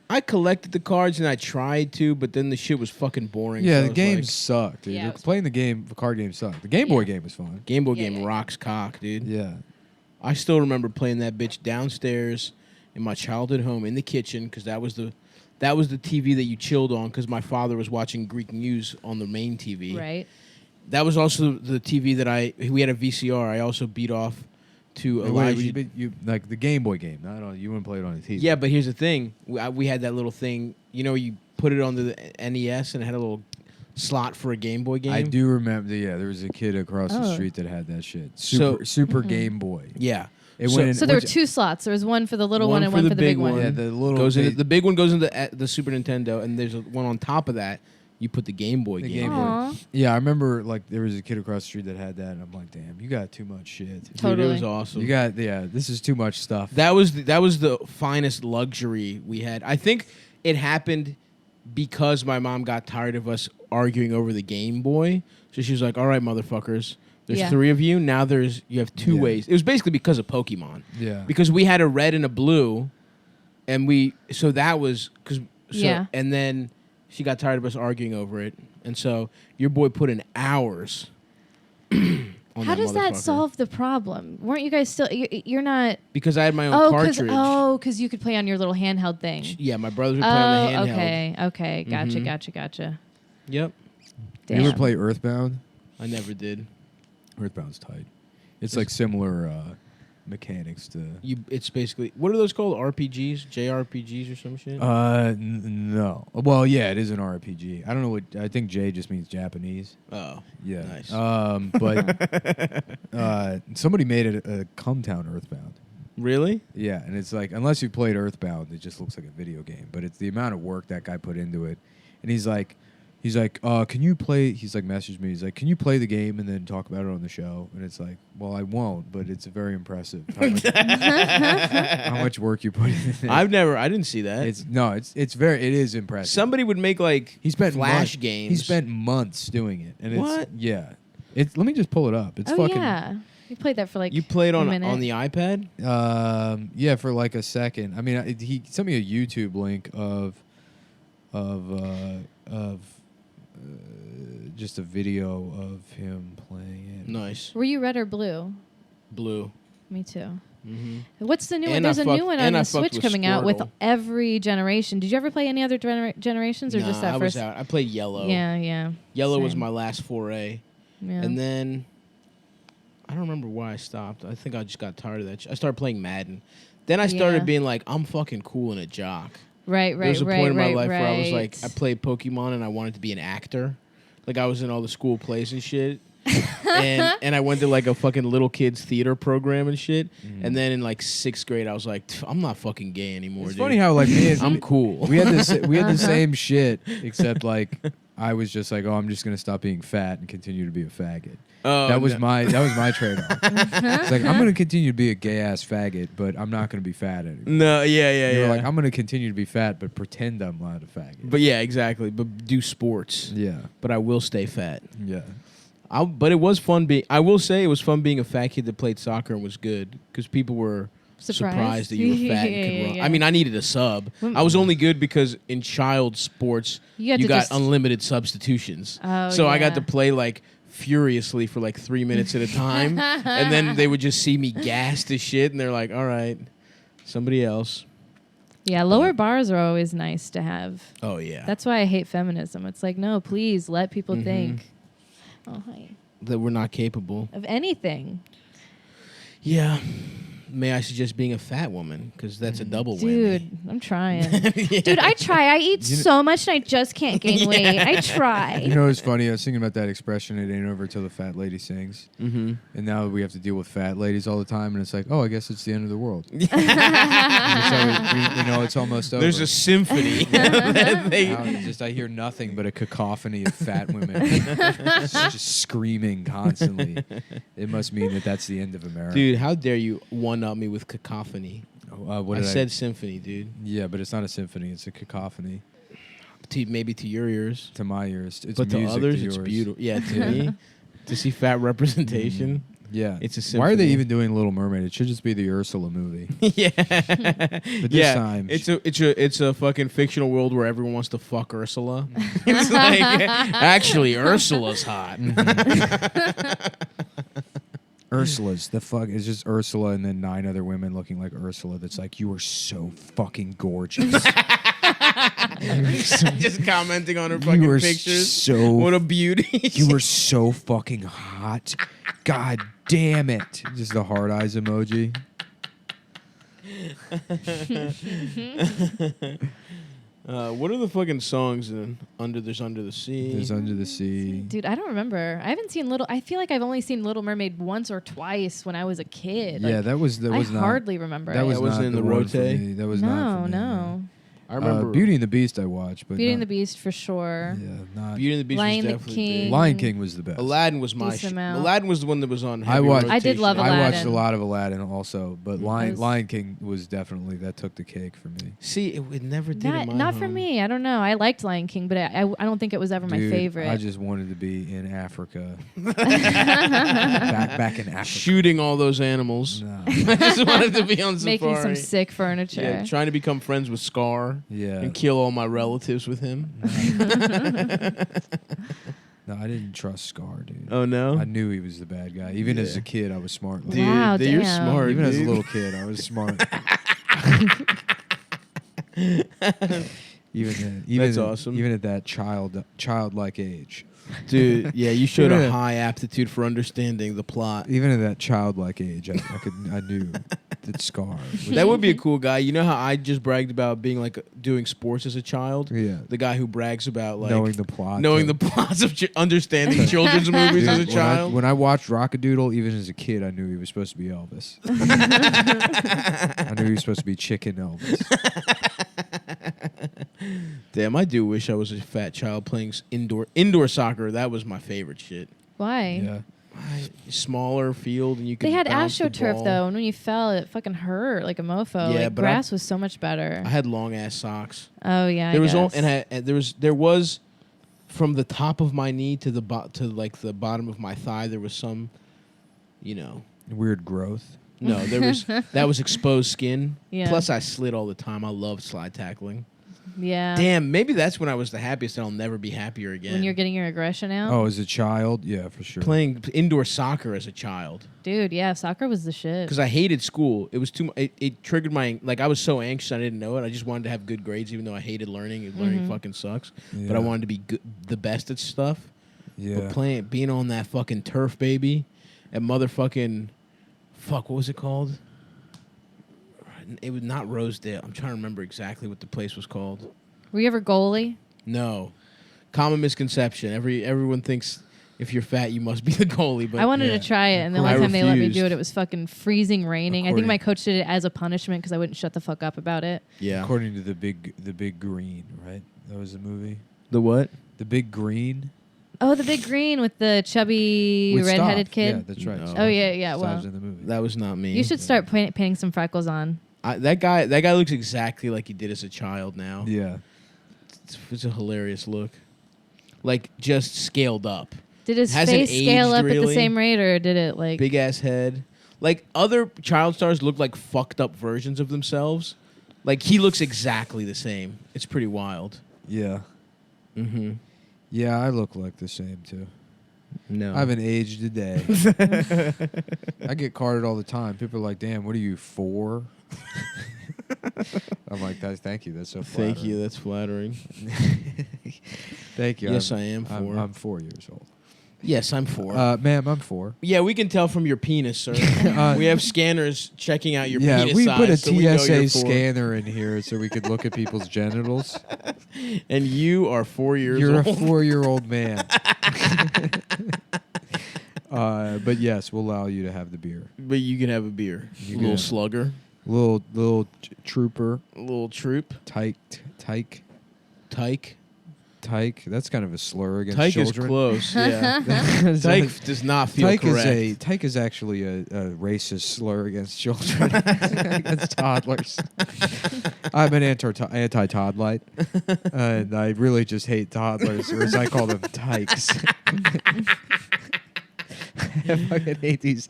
I collected the cards and I tried to, but then the shit was fucking boring. Yeah, so I the was game like, sucked, dude. Yeah, it was Playing the card game sucked. The Game Boy Yeah. game was fun. Game Boy Yeah, game yeah, rocks cock, dude. Yeah. I still remember playing that bitch downstairs in my childhood home in the kitchen because that was the TV that you chilled on because my father was watching Greek news on the main TV. Right. That was also the TV that we had a VCR. I also beat off to Wait, Elijah. you like the Game Boy game. Not on. You wouldn't play it on the TV. Yeah, but here's the thing. We had that little thing. You know, you put it on the NES and it had a little slot for a Game Boy game. I do remember. Yeah, there was a kid across the Oh. street that had that shit. So- Super Game Boy. Yeah. It So- went in, So there were which- two slots. There was one for the little One one and for one the for the big big one. one. Yeah, the little Goes in, they- the big one goes into the Super Nintendo, and there's one on top of that. You put the Game Boy The game. Game Boy. Aw. Yeah, I remember like there was a kid across the street that had that, and I'm like, damn, you got too much shit. Dude, Totally. it was awesome. You got this is too much stuff. That was the finest luxury we had. I think it happened because my mom got tired of us arguing over the Game Boy. So she was like, "All right, motherfuckers, there's Yeah. 3 of you. Now you have 2 Yeah. ways." It was basically because of Pokemon. Yeah. Because we had a red and a blue, and Yeah. and then she got tired of us arguing over it, and so your boy put in hours. On How does that motherfucker. solve the problem? Weren't you guys still? You're not. Because I had my own cartridge. Because you could play on your little handheld thing. Yeah, my brothers would play on the handheld. Okay. Gotcha. Mhm. Gotcha. Yep, Damn. You ever play Earthbound? I never did. Earthbound's tight. It's like similar mechanics to. It's basically, what are those called? RPGs, JRPGs, or some shit. No. Well, yeah, it is an RPG. I don't know what. I think J just means Japanese. Oh, Yeah. nice. But somebody made it a Cumtown Earthbound. Really? Yeah, and it's like unless you played Earthbound, it just looks like a video game. But it's the amount of work that guy put into it, and he's like, can you play? He's like, messaged me. He's like, can you play the game and then talk about it on the show? And it's like, well, I won't, but it's very impressive how much work you put in it. I didn't see that. It is impressive. Somebody would make like he spent Flash months, games. He spent months doing it, and What? it's yeah. Let me just pull it up. It's Oh fucking yeah. You played that for like. You played a on minute. the iPad? yeah, for like a second. I mean, he sent me a YouTube link of just a video of him playing it. Nice. Were you red or blue? Blue. Me too. Mm-hmm. What's the new one? And I There's a fucked- new one and on I the fucked Switch with coming out with Squirtle. every generation. Did you ever play any other generations or Nah, just that I first? was out. I played Yellow. Yeah. Yellow was Same. my last foray. Yeah. And then I don't remember why I stopped. I think I just got tired of that. I started playing Madden. Then I started Yeah. being like, I'm fucking cool and a jock. right. There was a point in my life where I was like, I played Pokemon and I wanted to be an actor. Like I was in all the school plays and shit. and I went to like a fucking little kids theater program and shit. And then in like 6th grade, I was like, I'm not fucking gay anymore. It's dude. funny how like me and I'm cool. we had the same shit, except like I was just like, oh, I'm just gonna stop being fat and continue to be a faggot. Oh, that was no. my trade-off. It's like I'm gonna continue to be a gay ass faggot, but I'm not gonna be fat anymore. No, yeah. You were like, I'm gonna continue to be fat, but pretend I'm not a faggot. But yeah, exactly. But do sports. yeah, But I will stay fat. yeah. But it was fun being. I will say it was fun being a fat kid that played soccer and was good because people were surprised that you were fat and could run. Yeah. I mean, I needed a sub. I was only good because in child sports you got unlimited substitutions. So I got to play like furiously for like 3 minutes at a time, and then they would just see me gassed as shit, and they're like, "All right, somebody else." Yeah, lower bars are always nice to have. Oh yeah, That's why I hate feminism. It's like, no, please let people think. Oh, hi. that we're not capable Of anything. Yeah. May I suggest being a fat woman? Because that's a double Dude, whammy. I'm trying. Dude, I try. I eat so much and I just can't gain weight. I try. You know, it's funny. I was thinking about that expression, it ain't over till the fat lady sings. Mm-hmm. And now we have to deal with fat ladies all the time. And it's like, oh, I guess it's the end of the world. So it's almost over. There's a symphony. I hear nothing but a cacophony of fat women just screaming constantly. It must mean that that's the end of America. Dude, how dare you one-up me with cacophony? I said symphony, dude. Yeah, but it's not a symphony. It's a cacophony. Maybe to your ears. To my ears. It's but to music others, to it's yours. beautiful. Yeah, to me, to see fat representation. Yeah. It's a symphony. Why are they even doing Little Mermaid? It should just be the Ursula movie. Yeah. But this time... It's a fucking fictional world where everyone wants to fuck Ursula. It's like, actually, Ursula's hot. Ursula's the fuck. It's just Ursula and then 9 other women looking like Ursula. That's like, you are so fucking gorgeous. Just commenting on her fucking you are pictures. So what a beauty. You are so fucking hot. God damn it. Just the hard eyes emoji. What are the fucking songs in There's Under the Sea? There's Under the Sea. Dude, I don't remember. I haven't seen I feel like I've only seen Little Mermaid once or twice when I was a kid. Yeah, like, that was I not. hardly remember. That was That wasn't not in the the one for rotate? me. That was not for me. No. I remember Beauty and the Beast I watched, but Beauty and not- the Beast for sure. Yeah, not. Beauty and the Beast Lion was definitely King. big. Lion King was the best. Aladdin was my Decent shit. amount. Aladdin was the one that was on I heavy watched- I did love rotation. I watched Aladdin. a lot of Aladdin also, but was- Lion King was definitely that took the cake for me. See, it never did in my Not for home. me. I don't know. I liked Lion King, but I don't think it was ever my Dude, favorite. I just wanted to be in Africa, back in Africa. Shooting all those animals. No. I just wanted to be on safari. Making some sick furniture. Yeah, trying to become friends with Scar. Yeah. And kill all my relatives with him. No, I didn't trust Scar, dude. Oh no. I knew he was the bad guy. Even as a kid, I was smart. Dude, Wow, you're damn. smart. Even as a dude. little kid, I was smart. Even That's awesome. Even at that childlike age. Dude, yeah, you showed Yeah. a high aptitude for understanding the plot. Even at that childlike age, I knew that Scar. That would be a cool guy. You know how I just bragged about being like doing sports as a child? Yeah. The guy who brags about like knowing the plot. knowing the plots of understanding children's movies Dude, as a child. When I watched Rockadoodle, even as a kid, I knew he was supposed to be Elvis. I knew he was supposed to be Chicken Elvis. Damn, I do wish I was a fat child playing indoor soccer. That was my favorite shit. Why? Yeah. Smaller field and you could They had bounce the AstroTurf ball. though, and when you fell, it fucking hurt like a mofo. Yeah, like but grass was so much better. I had long ass socks. Oh yeah, There I was guess. and there was from the top of my knee to the the bottom of my thigh. There was some, Weird growth. no, there was that was exposed skin. Yeah. Plus, I slid all the time. I loved slide tackling. Yeah. Damn, maybe that's when I was the happiest, and I'll never be happier again. When you're getting your aggression out. Oh, as a child? Yeah, for sure. playing indoor soccer as a child. Dude, yeah, soccer was the shit. Because I hated school. It was too. It triggered my I was so anxious I didn't know it. I just wanted to have good grades, even though I hated learning. And learning fucking sucks. But I Yeah. wanted to be good, the best at stuff. Yeah. But being on that fucking turf, baby, at motherfucking, what was it called? It was not Rosedale. I'm trying to remember exactly what the place was called. Were you ever goalie? No, common misconception. Everyone thinks if you're fat, you must be the goalie. But I wanted yeah. to try it, and the I one time they let me refused. do it, it was fucking freezing raining. I think According- my coach did it as a punishment because I wouldn't shut the fuck up about it. yeah, According to the big green, right? That was the movie. the what? The Big Green. Oh, the big green with the chubby With redheaded Staub. kid. Yeah, that's right. No. Staub. Oh yeah. Staub's Well, in the movie. That was not me. you should start painting some freckles on. That guy looks exactly like he did as a child now. Yeah. It's a hilarious look. Like just scaled up. Did his Hasn't face scale aged, up at the really. same rate, or did it like? Big ass head. Like other child stars look like fucked up versions of themselves. Like he looks exactly the same. It's pretty wild. Yeah. Mm-hmm. Yeah, I look like the same too. No. I haven't aged a day. I get carded all the time. People are like, "Damn, what are you 4?" I'm like, "Thank you. That's so flattering." Thank you. That's flattering. Thank you. Yes, I am 4. I'm 4 years old. Yes, I'm 4. Ma'am, I'm 4. Yeah, we can tell from your penis, sir. We have scanners checking out your Yeah, penis we size. put a so we know you're TSA 4. scanner in here so we could look at people's genitals. And you are 4 years You're old. a 4-year-old man. But yes, we'll allow you to have the beer. But you can have a beer. You A little can. slugger. Little trooper. A little troop. Tyke. Tyke. That's kind of a slur against Tyke children. is close, yeah. Tyke does not feel correct. Tyke is actually a racist slur against children, against toddlers. I'm an anti-toddlite, and I really just hate toddlers, or as I call them, tykes. I fucking hate these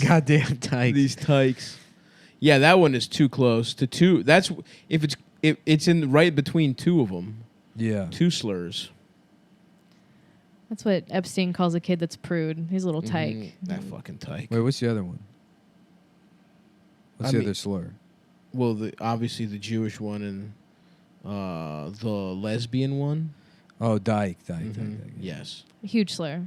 goddamn tykes. These tykes. Yeah, that one is too close to 2. That's if it's in right between 2 of them. Yeah. 2 slurs. That's what Epstein calls a kid that's prude. He's a little tyke. That fucking tyke. Wait, what's the other one? What's the other slur? Well, obviously the Jewish one and the lesbian one. Oh, dyke. Yes. A huge slur.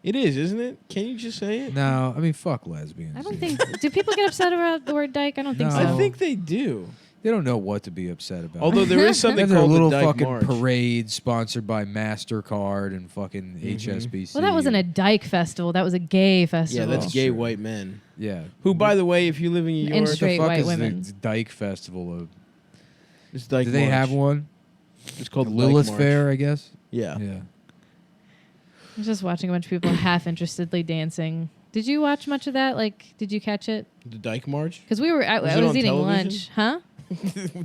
It is, isn't it? Can you just say it? No, I mean, fuck lesbians. I don't think. Do people get upset about the word dyke? I don't think No. so. I think they do. They don't know what to be upset about. Although there is something There's a called little the Dyke fucking March. parade sponsored by MasterCard and fucking HSBC. Well, that wasn't a dyke festival. That was a gay festival. Yeah, that's gay Sure. white men. Yeah. Who, by the way, if you live in New And York, straight the fuck white is women. the Dyke Festival of? it's Dyke Do they March. have one? It's called The the Dyke Lilith March. Fair, I guess. Yeah. Yeah. I was just watching a bunch of people half interestedly dancing. Did you watch much of that? Like, did you catch it? The Dyke March? Because we were, I Was it was on eating television? lunch, huh?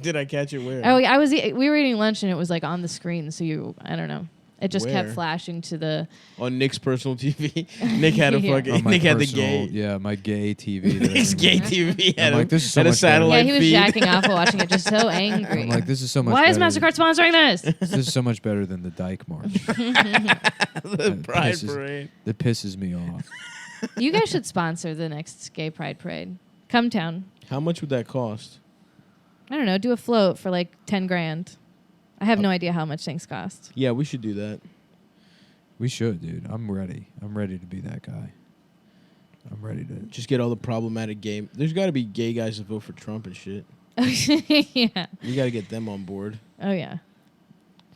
Did I catch it where? Oh, we were eating lunch and it was like on the screen. So I don't know. It just kept Where? flashing to the. On Nick's personal TV. Nick had a Yeah. fucking. On my Nick had the personal- gay. Yeah, my gay TV. that Nick's I- gay TV had, I'm like, this is so had a much better. satellite Yeah, he was feed. jacking off while watching it, just so angry. I'm like, this is so much. Why is better MasterCard sponsoring this? This is so much better than the Dyke March. The Pride pisses- Parade. That pisses me off. You guys should sponsor the next gay pride parade. Cumtown. How much would that cost? I don't know. Do a float for like 10 grand. I have no idea how much things cost. Yeah, we should do that. We should, dude. I'm ready. I'm ready to be that guy. I'm ready to. Just get all the problematic gay. There's got to be gay guys that vote for Trump and shit. Yeah. You got to get them on board. Oh yeah.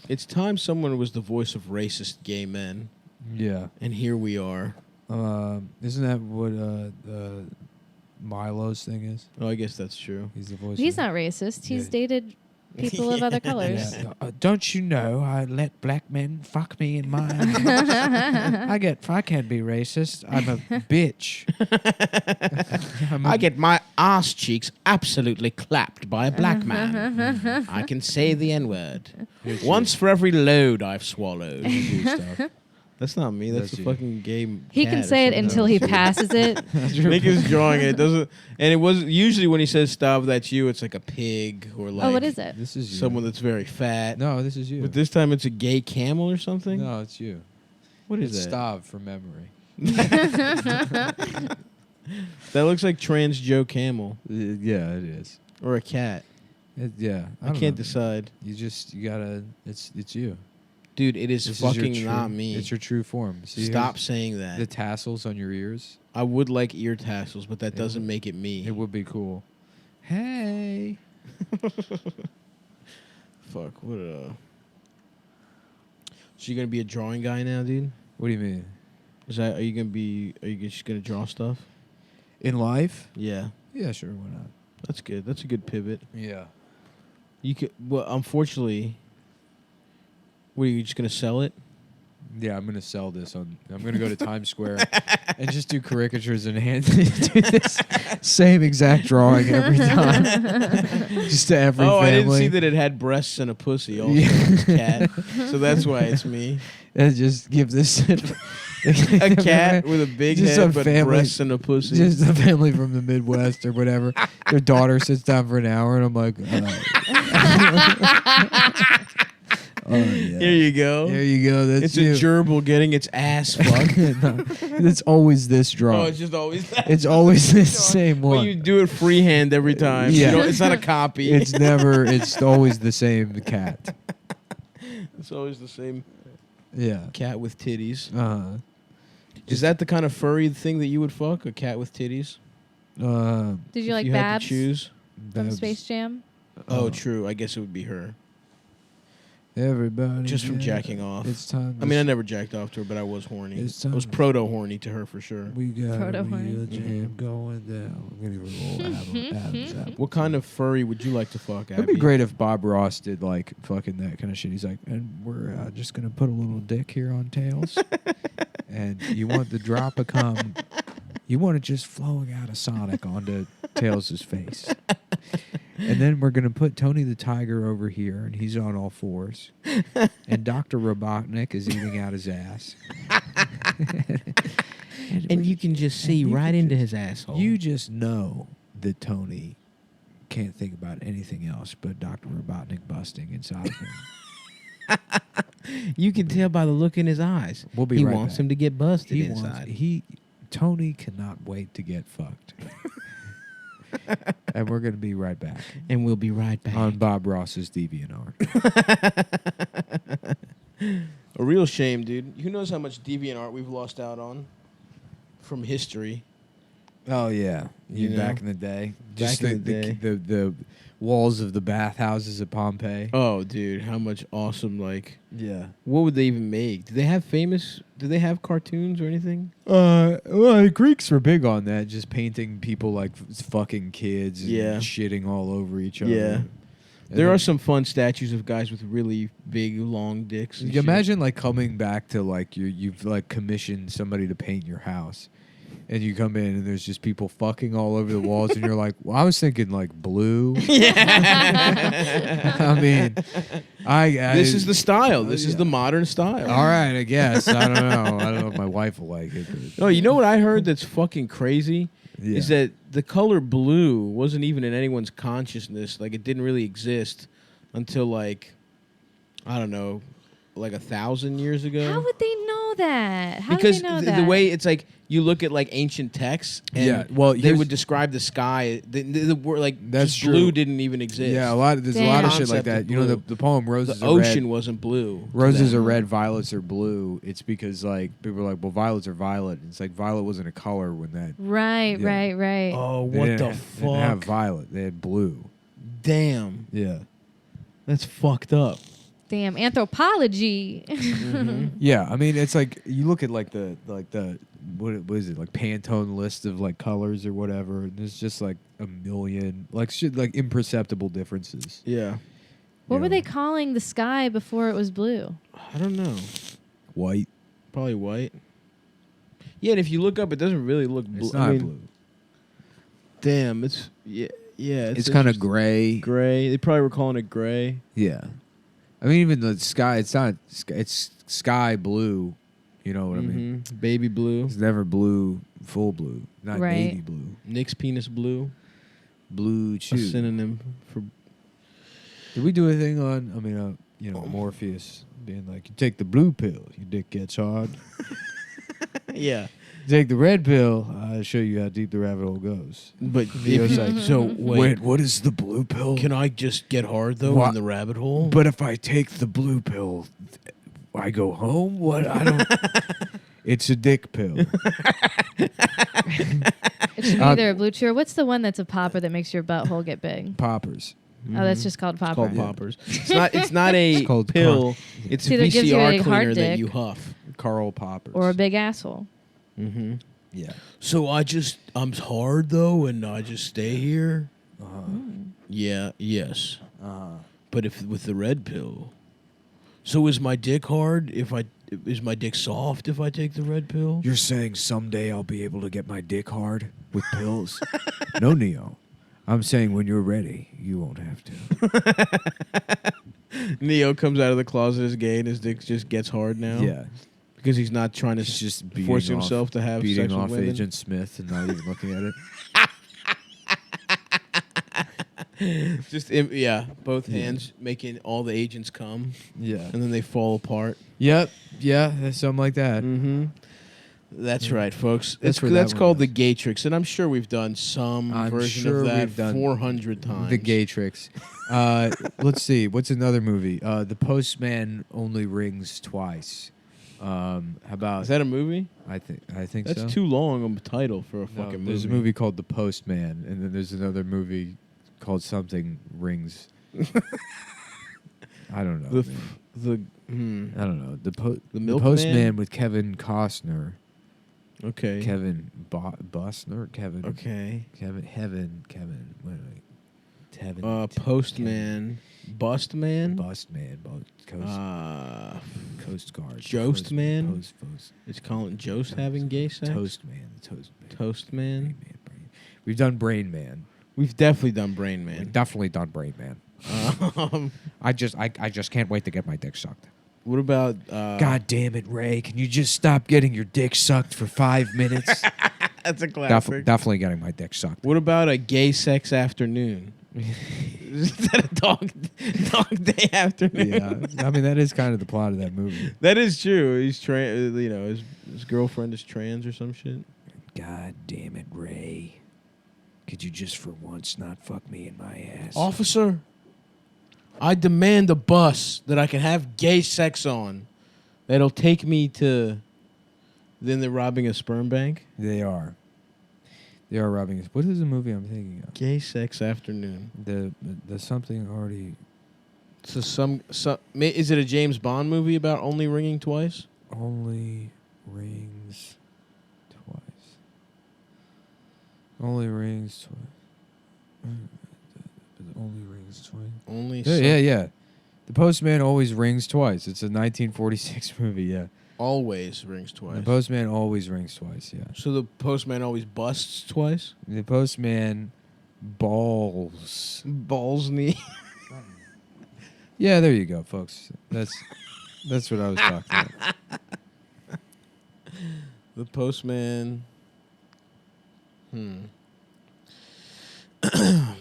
It's time someone was the voice of racist gay men, Yeah. and here we are. Isn't that what Milo's thing is? Oh, I guess that's true. He's the voice. He's of not racist. He's Yeah. dated people of other colors. Yeah. Don't you know I let black men fuck me in my I can't be racist. I'm a bitch. I get my ass cheeks absolutely clapped by a black man. I can say the N-word. Once for every load I've swallowed. That's not me. That's That's a you. fucking gay He cat can or say it something. until he passes it. Nick is drawing it. It doesn't, and it was usually when he says "stop," that's you. It's like a pig or like Oh, what is it? This is you. someone that's very fat. No, this is you. But this time it's a gay camel or something. No, it's you. What is It's that? Stav from memory. That looks like trans Joe Camel Yeah, it is. or a cat. Yeah, I don't can't know. decide, You gotta. It's you. dude. It is This is your fucking true- not me. It's your true form. See, Stop here's saying that. the tassels on your ears. I would like ear tassels, but that It doesn't would- make it me. It would be cool. Hey. Fuck. What So you gonna be a drawing guy now, dude? What do you mean? Are you just gonna draw stuff? In life? Yeah, Yeah, sure. Why not? that's good. That's a good pivot. Yeah. You could. Well, unfortunately, what are you just gonna sell it? Yeah, I'm gonna sell this on. I'm gonna go to Times Square and just do caricatures and hand do this same exact drawing every time, just to every Oh, family. I didn't see that it had breasts and a pussy. Also, Yeah. it's cat. So that's why it's me. And just give this A cat with a big Just head, a but family- breasts and a pussy. Just a family from the Midwest or whatever. Their daughter sits down for an hour, and I'm like, oh yeah. Here you go. There you go. That's It's you. a gerbil getting its ass fucked. No, it's always this drunk. Oh, it's just always that. It's always this same one. Well, you do it freehand every time. Yeah. It's not a copy. It's never. It's always the same cat. It's always the same Yeah. cat with titties. Uh. Is that the kind of furry thing that you would fuck? A cat with titties? Uh. Did you If like you had to Babs choose? from Babs. Space Jam? Oh, true. I guess it would be her. Everybody. Just from get jacking off. It's time. I mean, I never jacked off to her, but I was horny. It's I was time. proto-horny to her for sure. We got a Proto-horny. real jam going down. I'm gonna roll Adam's apple. What kind of furry would you like to fuck, Abby? It'd be great if Bob Ross did like fucking that kind of shit. He's like, and we're just gonna put a little dick here on Tails, and you want the drop of cum, you want it just flowing out of Sonic onto Tails' face, and then we're gonna put Tony the Tiger over here, and he's on all fours, and Dr. Robotnik is eating out his ass, And you can just see you right can into just- his asshole. You just know that Tony can't think about anything else but Dr. Robotnik busting inside of him. You can tell by the look in his eyes. We'll be he right wants back. him to get busted He inside. Tony cannot wait to get fucked. And we're going to be right back And we'll be right back. on Bob Ross's DeviantArt. A real shame, dude. Who knows how much DeviantArt we've lost out on from history? Oh yeah, You know? back in the day, Back in the day. the walls of the bathhouses at Pompeii. Oh, dude, how much awesome, like, Yeah. what would they even make? Do they have cartoons or anything? Well, the Greeks were big on that, just painting people like fucking kids and Yeah. shitting all over each other. Yeah. And There then- are some fun statues of guys with really big, long dicks. and You shit. imagine like coming back to like you've like commissioned somebody to paint your house, and you come in and there's just people fucking all over the walls, and you're like, well, I was thinking like blue. I mean, This is the style. This is yeah. the modern style. All right, I guess. I don't know. I don't know if my wife will like it. But Oh, you know what I heard that's fucking crazy? yeah. Is that the color blue wasn't even in anyone's consciousness. Like, it didn't really exist until, like, I don't know, like 1,000 years ago. How would they know that? How because do they know the that? way it's like, you look at like ancient texts, and Yeah, well, they here's- would describe the sky. The word like That's just blue true. didn't even exist. Yeah, there's a lot of Damn. shit like Concept of that. You know, blue. the poem Roses the Are Red. ocean wasn't blue. to Roses them. are red, violets are blue. It's because like people are like, well, violets are violet. It's like violet wasn't a color when that. Right, Yeah. right. Oh, they what didn't the ha- Didn't have fuck? violet. They had blue. Damn, Yeah. that's fucked up. Damn, anthropology. Yeah, I mean, it's like you look at like the what is it, like Pantone list of like colors or whatever, and there's just like a million like shit, like imperceptible differences. Yeah, What You were know, they calling the sky before it was blue? I don't know. white? Probably white. Yeah, and if you look up, it doesn't really look blue. It's not I mean, blue. Damn, it's yeah. It's kind of interesting. gray. Gray. They probably were calling it gray. Yeah, I mean, even the sky. It's not. It's sky blue. You know what I mean? Mhm. Baby blue. It's never blue, full blue, not Right. navy blue. Nick's penis blue. Blue A chew. synonym for. Did we do a thing on? I mean, Morpheus being like, you take the blue pill, your dick gets hard. Yeah, You take the red pill, I'll show you how deep the rabbit hole goes. but Neo's if like, so wait, what is the blue pill? can I just get hard though Wha- in the rabbit hole? But if I take the blue pill, I go home. What? I don't. It's a dick pill. It should be either a blue chew or what's the one that's a popper that makes your butthole get big? Poppers. Oh, that's just called popper. It's called Yeah. poppers. It's not a It's called pill. It's a It's either gives you a VCR hard cleaner that dick. you huff. Carl Poppers. Or a big asshole. Mm-hmm. Yeah. So I'm hard though, and I just stay here. Uh-huh. Yeah. Yes. Uh-huh. But if with the red pill, so is my dick hard? Is my dick soft if I take the red pill? You're saying someday I'll be able to get my dick hard with pills? No, Neo. I'm saying when you're ready, you won't have to. Neo comes out of the closet as gay, and his dick just gets hard now. Yeah. Because he's not trying to He's just force himself to have beating sex with off women. Agent Smith and not even looking at it. Just both hands making all the agents come, Yeah. and then they fall apart. Yep. Yeah. That's something like that. Mm-hmm. That's right, folks. That's where That's that one called goes. the Gatrix, and I'm sure we've done some I'm version sure of that we've done 400 times. The Gatrix. Let's see. What's another movie? The Postman Only Rings Twice. How about? Is that a movie? I think That's so. too long of a title for a No, fucking movie. there's a movie called The Postman, and then there's another movie called something Rings. I don't know. I don't know. The The Milkman? Postman with Kevin Costner. Okay. Kevin Bostner. Kevin. Okay. Kevin. Wait. Postman. Bustman. Bustman. Coast Guard. Joastman? It's calling Jost having gay sex? Toastman. Toastman. We've done Brain Man. We've definitely done Brain Man. We've definitely done Brain Man. I just can't wait to get my dick sucked. What about... God damn it, Ray. Can you just stop getting your dick sucked for 5 minutes? That's a classic. Definitely getting my dick sucked. What about a gay sex afternoon? Is that a dog day afternoon? Yeah. I mean, that is kind of the plot of that movie. That is true. He's his girlfriend is trans or some shit. God damn it, Ray. Could you just for once not fuck me in my ass? Officer, I demand a bus that I can have gay sex on that'll take me to... Then they're robbing a sperm bank? They are. They are robbing us. What is the movie I'm thinking of? Gay sex afternoon. The something already... So is it a James Bond movie about only ringing twice? Only rings twice. Only rings twice. Only rings twice. Only Yeah. The Postman always rings twice. It's a 1946 movie, yeah. always rings twice. The Postman always rings twice, yeah. So the postman always busts twice? The Postman balls. Balls knee. Yeah, there you go, folks. That's what I was talking about. The postman.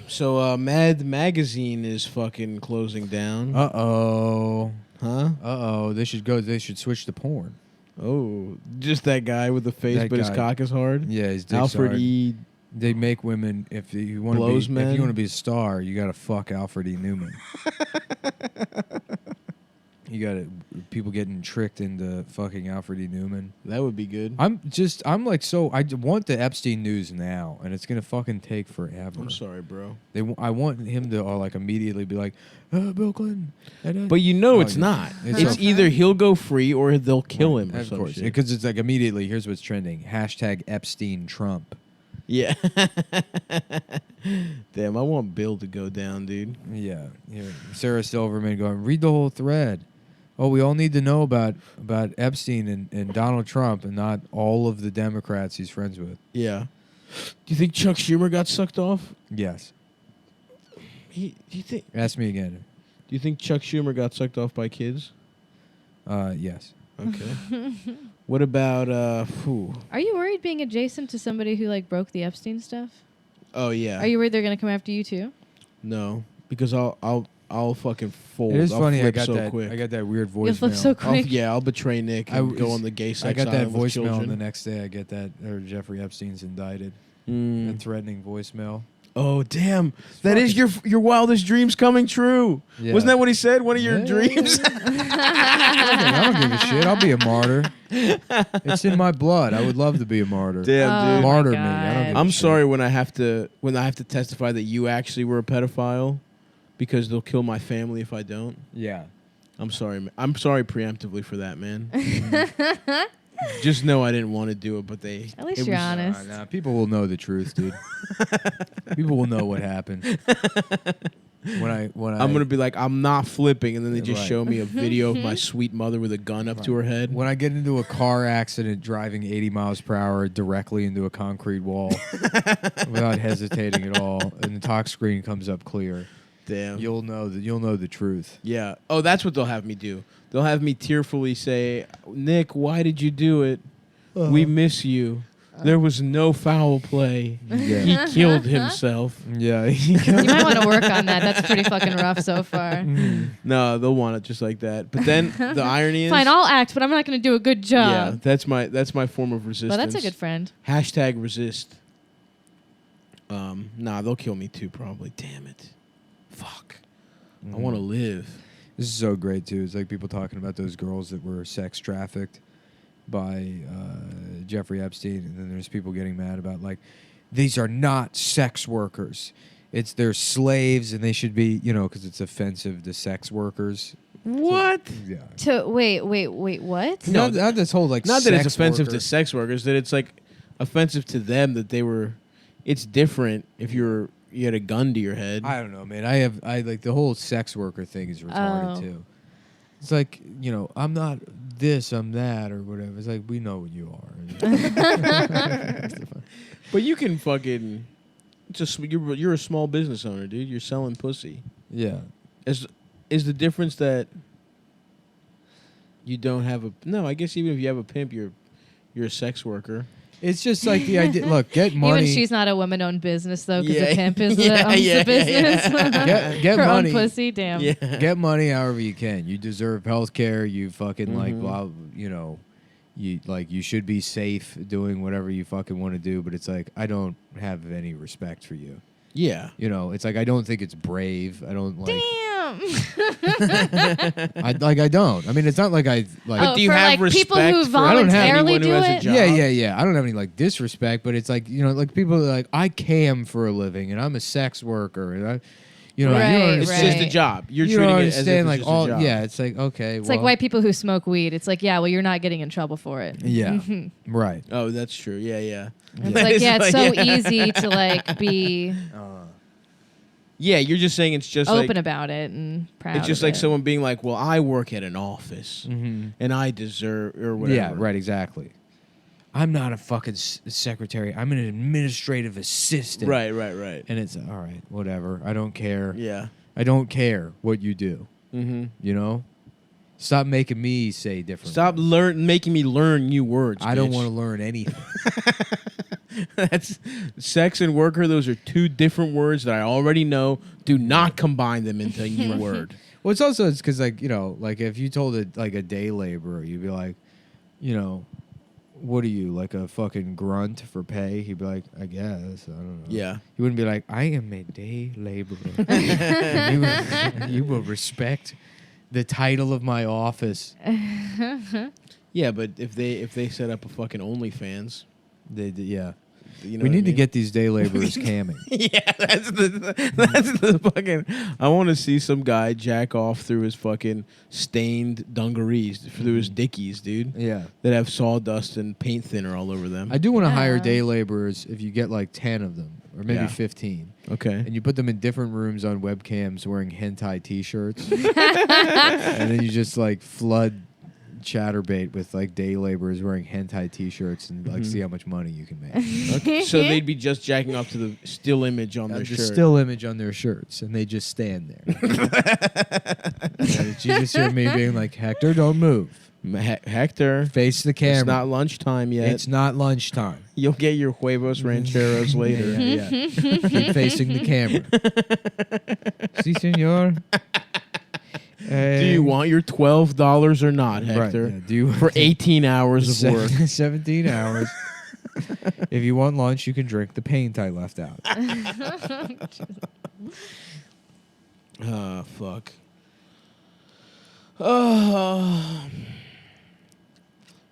So Mad Magazine is fucking closing down. Uh-oh. Huh? Uh-oh. They should switch to porn. Oh, just that guy with the face, That but his guy. cock is hard. Yeah, his dick's Alfred hard. E. They make women if you want Blows to be men? if you want to be a star, you got to fuck Alfred E. Newman. You got to people getting tricked into fucking Alfred E. Newman. That would be good. I want the Epstein news now, and it's gonna fucking take forever. I'm sorry, bro. I want him to like immediately be like, Bill Clinton. But you know Oh, it's yeah. not. It's It's okay. either he'll go free or they'll kill him. Or Of some course, shit. because it's like immediately. Here's what's trending: #Epstein Trump. Yeah. Damn, I want Bill to go down, dude. Yeah. Sarah Silverman going, read the whole thread. Oh, we all need to know about Epstein and Donald Trump and not all of the Democrats he's friends with. Yeah. Do you think Chuck Schumer got sucked off? Yes. Do you think Ask me again. Chuck Schumer got sucked off by kids? Yes. Okay. What about Are you worried being adjacent to somebody who like broke the Epstein stuff? Oh yeah. Are you worried they're gonna come after you too? No, because I'll fucking fold. It is I'll funny. I flip got so that. quick. I got that weird voicemail. You'll flip so quick. I'll betray Nick and go on the gay sex I got that island with voicemail, children. and the next day I get that Jeffrey Epstein's indicted. Mm. That threatening voicemail. Oh damn! That is your wildest dreams coming true. Yeah. Wasn't that what he said? One of your Yeah. dreams. I don't give a shit. I'll be a martyr. It's in my blood. I would love to be a martyr. Damn, Oh, dude. my Martyr me. God. I don't give a I'm shit. sorry when I have to testify that you actually were a pedophile, because they'll kill my family if I don't. Yeah. I'm sorry. I'm sorry preemptively for that, man. Just know I didn't want to do it, but At least you're honest. Nah, people will know the truth, dude. People will know what happened. I'm I'm gonna be like, I'm not flipping, and then they just Right. show me a video of my sweet mother with a gun up to her head. when I get into a car accident driving 80 miles per hour directly into a concrete wall without hesitating at all, and the talk screen comes up clear. Damn. You'll know the truth. Yeah. Oh, that's what they'll have me do. They'll have me tearfully say, "Nick, why did you do it? We miss you. There was no foul play. Yeah. He killed himself." Yeah. You might want to work on that. That's pretty fucking rough so far. No, they'll want it just like that. But then the irony is, Fine, I'll act, but I'm not going to do a good yeah, job. that's my form of resistance. Well, that's a good friend. Hashtag resist. Nah, they'll kill me too, probably. Damn it. Fuck. I want to live. This is so great too. It's like people talking about those girls that were sex trafficked by Jeffrey Epstein, and then there's people getting mad about like these are not sex workers. They're slaves, and they should be, because it's offensive to sex workers. What? Yeah. Wait, what? No, not this whole like. Not that it's sex offensive worker. to sex workers, that it's like offensive to them that they were. It's different if you had a gun to your head. I don't know, man. I like the whole sex worker thing is retarded too. It's like, I'm not this, I'm that, or whatever. It's like, we know what you are. But you can fucking. You're a small business owner, dude. You're selling pussy. Yeah. Is the difference that you don't have a? No, I guess even if you have a pimp, you're a sex worker. It's just like the idea. Look, get money. Even she's not a woman-owned business though, because Yeah. the pimp is Yeah, owns yeah, the business. Get Her money. own pussy, damn. Yeah. Get money however you can. You deserve health care. You fucking like blah. You should be safe doing whatever you fucking want to do. But it's like I don't have any respect for you. Yeah. It's like I don't think it's brave. I don't like. Damn. I don't. I mean, it's not like I like. Oh, do you for have like people who respect for anyone voluntarily who do has a it? job? Yeah. I don't have any like disrespect, but it's like like people are like I cam for a living and I'm a sex worker and you don't Right, It's understand. just a job. You're You don't treating it as if understand it's like just all. a job. Yeah, it's like okay. It's like white people who smoke weed. It's like, yeah, well, you're not getting in trouble for it. Yeah, right. Oh, that's true. Yeah. It's like, yeah, it's so easy to like be Yeah, you're just saying it's just open like, about it and proud. it's just of like it. someone being like, "Well, I work at an office and I deserve or whatever." Yeah, right. Exactly. I'm not a fucking secretary. I'm an administrative assistant. Right. And it's all right. Whatever. I don't care. Yeah. I don't care what you do. Stop making me say different. Stop making me learn new words. I don't bitch. want to learn anything. That's sex and worker. Those are two different words that I already know. Do not combine them into a new word. Well, it's because like like if you told it like a day laborer, you'd be like, what are you, like a fucking grunt for pay? He'd be like, I guess. I don't know. Yeah. He wouldn't be like, I am a day laborer. you will respect the title of my office. Yeah, but if they set up a fucking OnlyFans, Yeah. you know We what I need to mean? get these day laborers camming. Yeah, that's the fucking. I want to see some guy jack off through his fucking stained dungarees, through his dickies, dude. Yeah. That have sawdust and paint thinner all over them. I do want to hire day laborers if you get like 10 of them, or maybe Yeah. 15. Okay. And you put them in different rooms on webcams wearing hentai t-shirts. And then you just like flood Chatterbait with like day laborers wearing hentai t-shirts and like see how much money you can make. Okay. So they'd be just jacking off to the still image on their The shirt. still image on their shirts, and they just stand there. And you just hear me being like, Hector, don't move. Hector, Face the camera. it's not lunchtime yet. It's not lunchtime. You'll get your huevos rancheros later. Yeah. Keep facing the camera. Si, senor. Do you want your $12 or not, Hector? Right, yeah. Do you For 18 hours of work. 17 hours. If you want lunch, you can drink the paint I left out. Ah, fuck. Oh.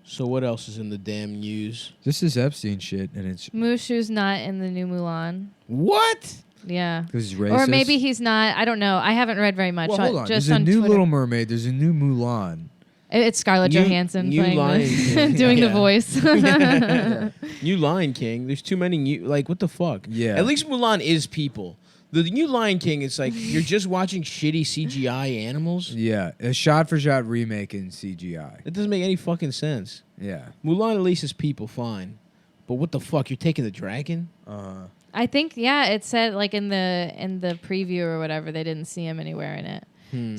So what else is in the damn news? This is Epstein shit, and it's Mushu's not in the new Mulan. What? Yeah. because he's racist. Or maybe he's not. I don't know. I haven't read very much. Well, hold on. Just There's a on new Twitter. Little Mermaid. There's a new Mulan. It's Scarlett New- Johansson new playing Lion the, King. doing Yeah. the voice. New Lion King. There's too many new. Like, what the fuck? Yeah. At least Mulan is people. The new Lion King, it's like you're just watching shitty CGI animals. Yeah, a shot-for-shot remake in CGI. It doesn't make any fucking sense. Yeah. Mulan at least is people, fine. But what the fuck? You're taking the dragon? I think it said like in the preview or whatever they didn't see him anywhere in it.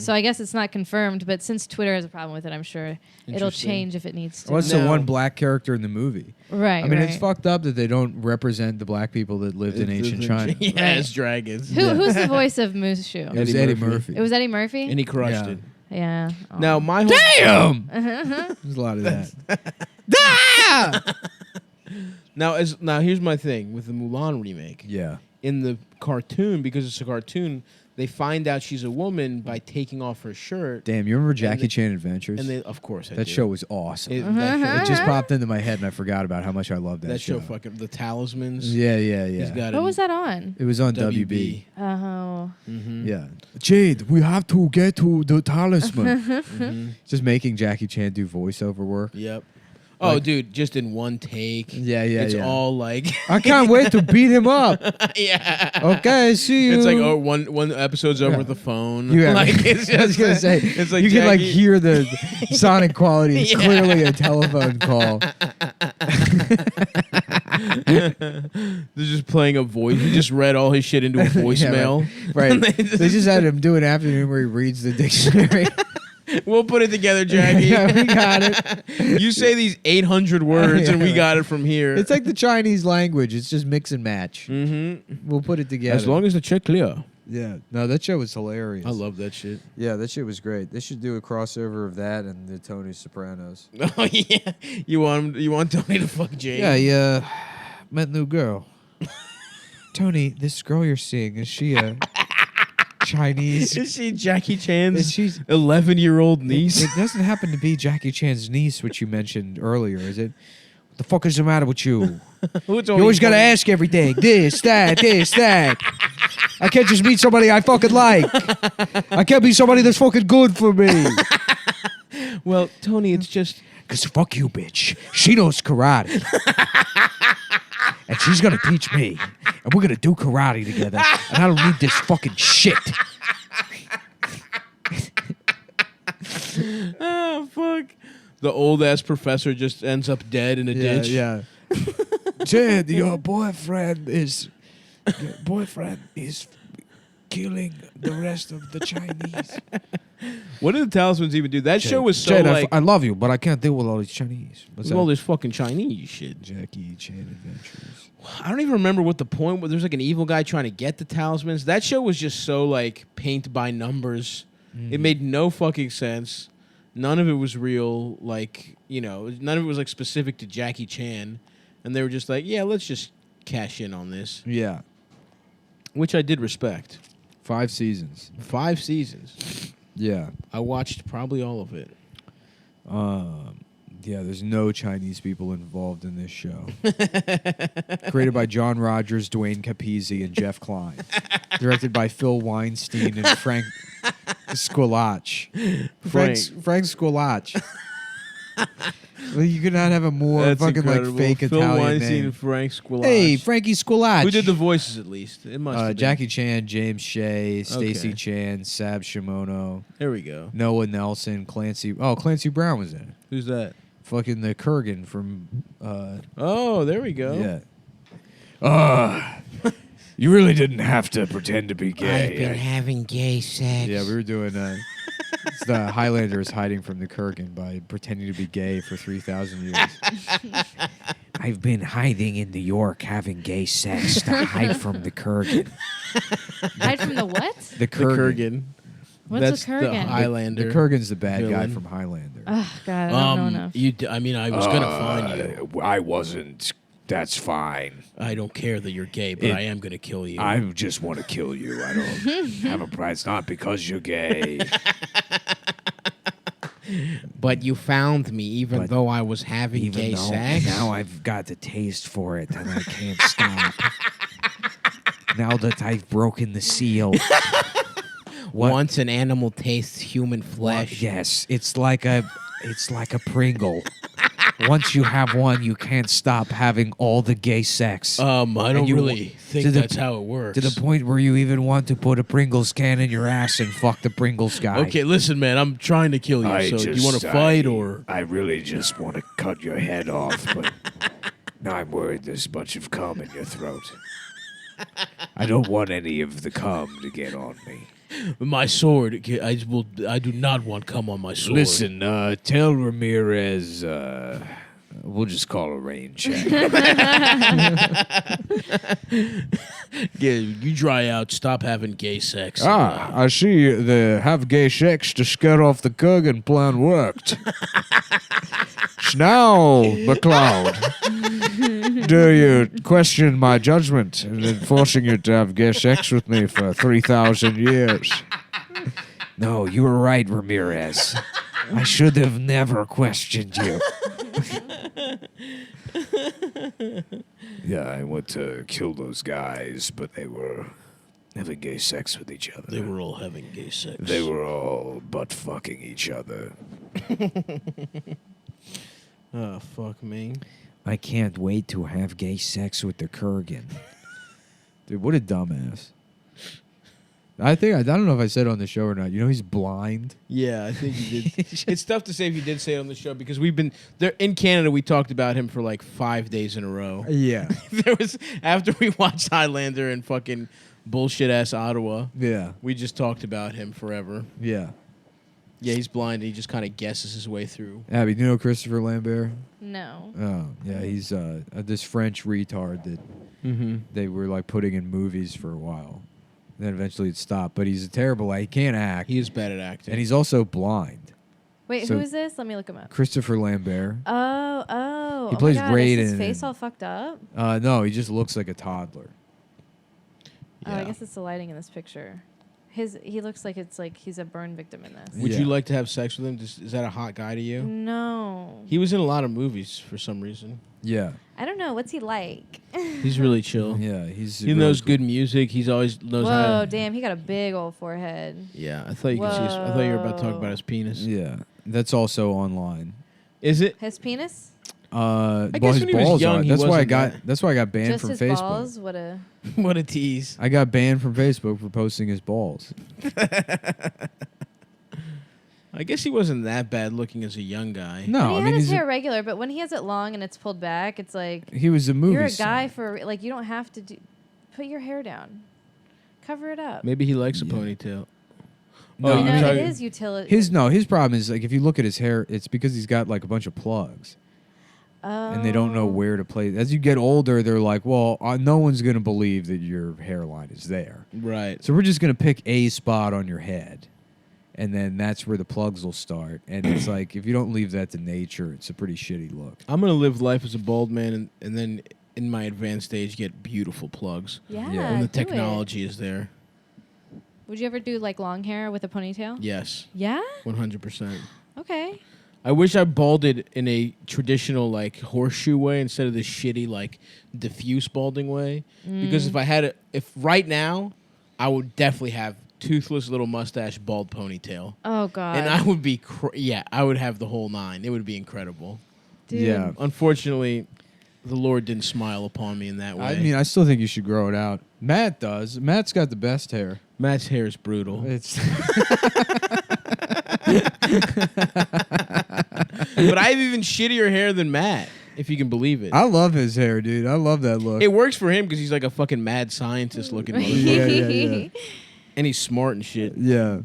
So I guess it's not confirmed, but since Twitter has a problem with it, I'm sure it'll change if it needs to. What's the one black character in the movie? Right. I mean, it's fucked up that they don't represent the black people that lived in ancient China. As dragons. Who's the voice of Mushu? It was Eddie Murphy. It was Eddie Murphy? And he crushed it. Yeah. Oh. Now, my whole... Damn! There's a lot of that. Now, here's my thing with the Mulan remake. Yeah. In the cartoon, because it's a cartoon, they find out she's a woman by taking off her shirt. Damn, you remember Jackie Chan Adventures? And they, of course, that show was awesome. It It just popped into my head, and I forgot about how much I loved that show. That show, fucking the talismans. Yeah. What was that on? It was on WB. Oh. Mm-hmm. Yeah. Jade, we have to get to the talisman. Just making Jackie Chan do voiceover work. Yep. Oh, dude, just in one take. Yeah. It's all like... I can't wait to beat him up. Yeah. Okay, see you. It's like, one episode's over the phone. Yeah. Like, it's just, I was going to say, it's like you can like Jackie- hear the sonic quality. It's clearly a telephone call. They're just playing a voice. He just read all his shit into a voicemail. Right. They just had him do an afternoon where he reads the dictionary. We'll put it together, Jackie. Yeah, we got it. You say these 800 words, and we got it from here. It's like the Chinese language. It's just mix and match. Mm-hmm. We'll put it together. As long as the check clear. Yeah. No, that show was hilarious. I love that shit. Yeah, that shit was great. They should do a crossover of that and the Tony Sopranos. Oh yeah, you want Tony to fuck Jane? Yeah, yeah. Met a new girl. Tony, this girl you're seeing, is she a Chinese? Is she Jackie Chan's She's 11-year-old niece? It doesn't happen to be Jackie Chan's niece, which you mentioned earlier, is it? What the fuck is the matter with you? You always gotta ask everything. This, that. I can't just meet somebody I fucking like. I can't be somebody that's fucking good for me. Well, Tony, it's just... Because fuck you, bitch. She knows karate. And she's gonna teach me. And we're gonna do karate together. And I don't need this fucking shit. Oh, fuck. The old-ass professor just ends up dead in a ditch. Yeah. Jed, your boyfriend is killing the rest of the Chinese. What did the Talismans even do? That show was so Jed, like... I love you, but I can't deal with all these Chinese. What's all that? this fucking Chinese shit. Jackie Chan Adventures. I don't even remember what the point was. There's like an evil guy trying to get the Talismans. That show was just so like paint by numbers. It made no fucking sense. None of it was real. Like, none of it was like specific to Jackie Chan. And they were just like, yeah, let's just cash in on this. Yeah. Which I did respect. 5 seasons. 5 seasons. Yeah. I watched probably all of it. Yeah, there's no Chinese people involved in this show. Created by John Rogers, Dwayne Capizzi, and Jeff Klein. Directed by Phil Weinstein and Frank Squilach. Frank Squilach. Well, you could not have a more That's fucking incredible. like fake Phil Italian Weinstein name. and Frank Squilach. Hey, Frankie Squilach. Who did the voices at least? It must have been. Jackie Chan, James Shea, Stacy Okay. Chan, Sab Shimono, There we go. Noah Nelson, Clancy. Oh, Clancy Brown was in it. Who's that? Fucking the Kurgan from. Oh, there we go. Yeah. You really didn't have to pretend to be gay. I've been having gay sex. Yeah, we were doing. It's the Highlander is hiding from the Kurgan by pretending to be gay for 3,000 years. I've been hiding in New York having gay sex to hide from the Kurgan. Hide from the what? The The Kurgan. Kurgan. What's That's a Kurgan? the Highlander. The Kurgan's the bad guy villain. from Highlander. Oh, God, I don't know enough. I was gonna find you. I wasn't. That's fine. I don't care that you're gay, but It- I am gonna kill you. I just want to kill you. I don't have a price. It's not because you're gay. But you found me even But though I was having Even gay though sex. now I've got the taste for it and I can't stop. Now that I've broken the seal. What- Once an animal tastes human flesh. Yes, it's like a Pringle. Once you have one, you can't stop having all the gay sex. I don't you- really think to the- that's how it works. to the point where you even want to put a Pringles can in your ass and fuck the Pringles guy. Okay, listen, man. I'm trying to kill you. So do you want to fight or? I really just want to cut your head off, but now I'm worried there's a bunch of cum in your throat. I don't want any of the cum to get on me. My sword. I do not want cum on my sword. Listen, tell Ramirez, we'll just call a rain check. Yeah, you dry out. Stop having gay sex. I see the have gay sex to scare off the Kurgan plan worked. Now, McLeod, do you question my judgment in forcing you to have gay sex with me for 3,000 years? No, you were right, Ramirez. I should have never questioned you. Yeah, I went to kill those guys, but they were having gay sex with each other. They were all having gay sex. They were all butt fucking each other. Oh, fuck me. I can't wait to have gay sex with the Kurgan. Dude, what a dumbass. I don't know if I said it on the show or not. You know he's blind. Yeah, I think you did. It's tough to say if you did say it on the show because we've been there in Canada. We talked about him for like 5 days in a row. Yeah. There was after we watched Highlander and fucking bullshit ass Ottawa. Yeah. We just talked about him forever. Yeah. Yeah, he's blind and he just kind of guesses his way through. Abby, do you know Christopher Lambert? No. Oh, yeah. He's this French retard that they were like putting in movies for a while. Then eventually it stopped. But he's a terrible actor. He can't act. He is bad at acting. And he's also blind. Wait, So- who is this? Let me look him up. Christopher Lambert. Oh. He plays my God, Raiden Is his in- face all fucked up? No, he just looks like a toddler. Oh, I guess it's the lighting in this picture. He looks like it's like he's a burn victim in this. Would Yeah. you like to have sex with him? Is that a hot guy to you? No. He was in a lot of movies for some reason. Yeah. I don't know. What's he like? He's really chill. Yeah, he's He knows good music. He's always knows how Whoa, to... damn. He got a big old forehead. Yeah, I thought you could see his, I thought you were about to talk about his penis. Yeah. That's also online. Is it? His penis? Guess when he was young, he that's why I wasn't got that- that's why I got banned Just from his Facebook. balls? What a... What a tease. I got banned from Facebook for posting his balls. I guess he wasn't that bad looking as a young guy. No, he I had mean his he's hair regular, but when he has it long and it's pulled back, it's like... he was a movie You're a star. guy for... Like, you don't have to put your hair down. Cover it up. Maybe he likes a Yeah. ponytail. No, Oh, You you're know, talking- it is utility. His problem is like if you look at his hair, it's because he's got like a bunch of plugs. And they don't know where to place. As you get older, they're like, well, no one's going to believe that your hairline is there. Right. So we're just going to pick a spot on your head. And then that's where the plugs will start. And it's like, if you don't leave that to nature, it's a pretty shitty look. I'm going to live life as a bald man and then in my advanced age get beautiful plugs. Yeah, Yeah. When the do it. technology is there. Would you ever do like long hair with a ponytail? Yes. Yeah? 100%. Okay. I wish I balded in a traditional like horseshoe way instead of this shitty like diffuse balding way. Because if I had it, if right now, I would definitely have toothless little mustache, bald ponytail, Oh, God. and I would be I would have the whole nine. It would be incredible. Dude. Yeah. Unfortunately, the Lord didn't smile upon me in that way. I mean, I still think you should grow it out. Matt does. Matt's got the best hair. Matt's hair is brutal. It's But I have even shittier hair than Matt, if you can believe it. I love his hair, dude. I love that look. It works for him because he's like a fucking mad scientist looking motherfucker. Yeah. And he's smart and shit. Yeah.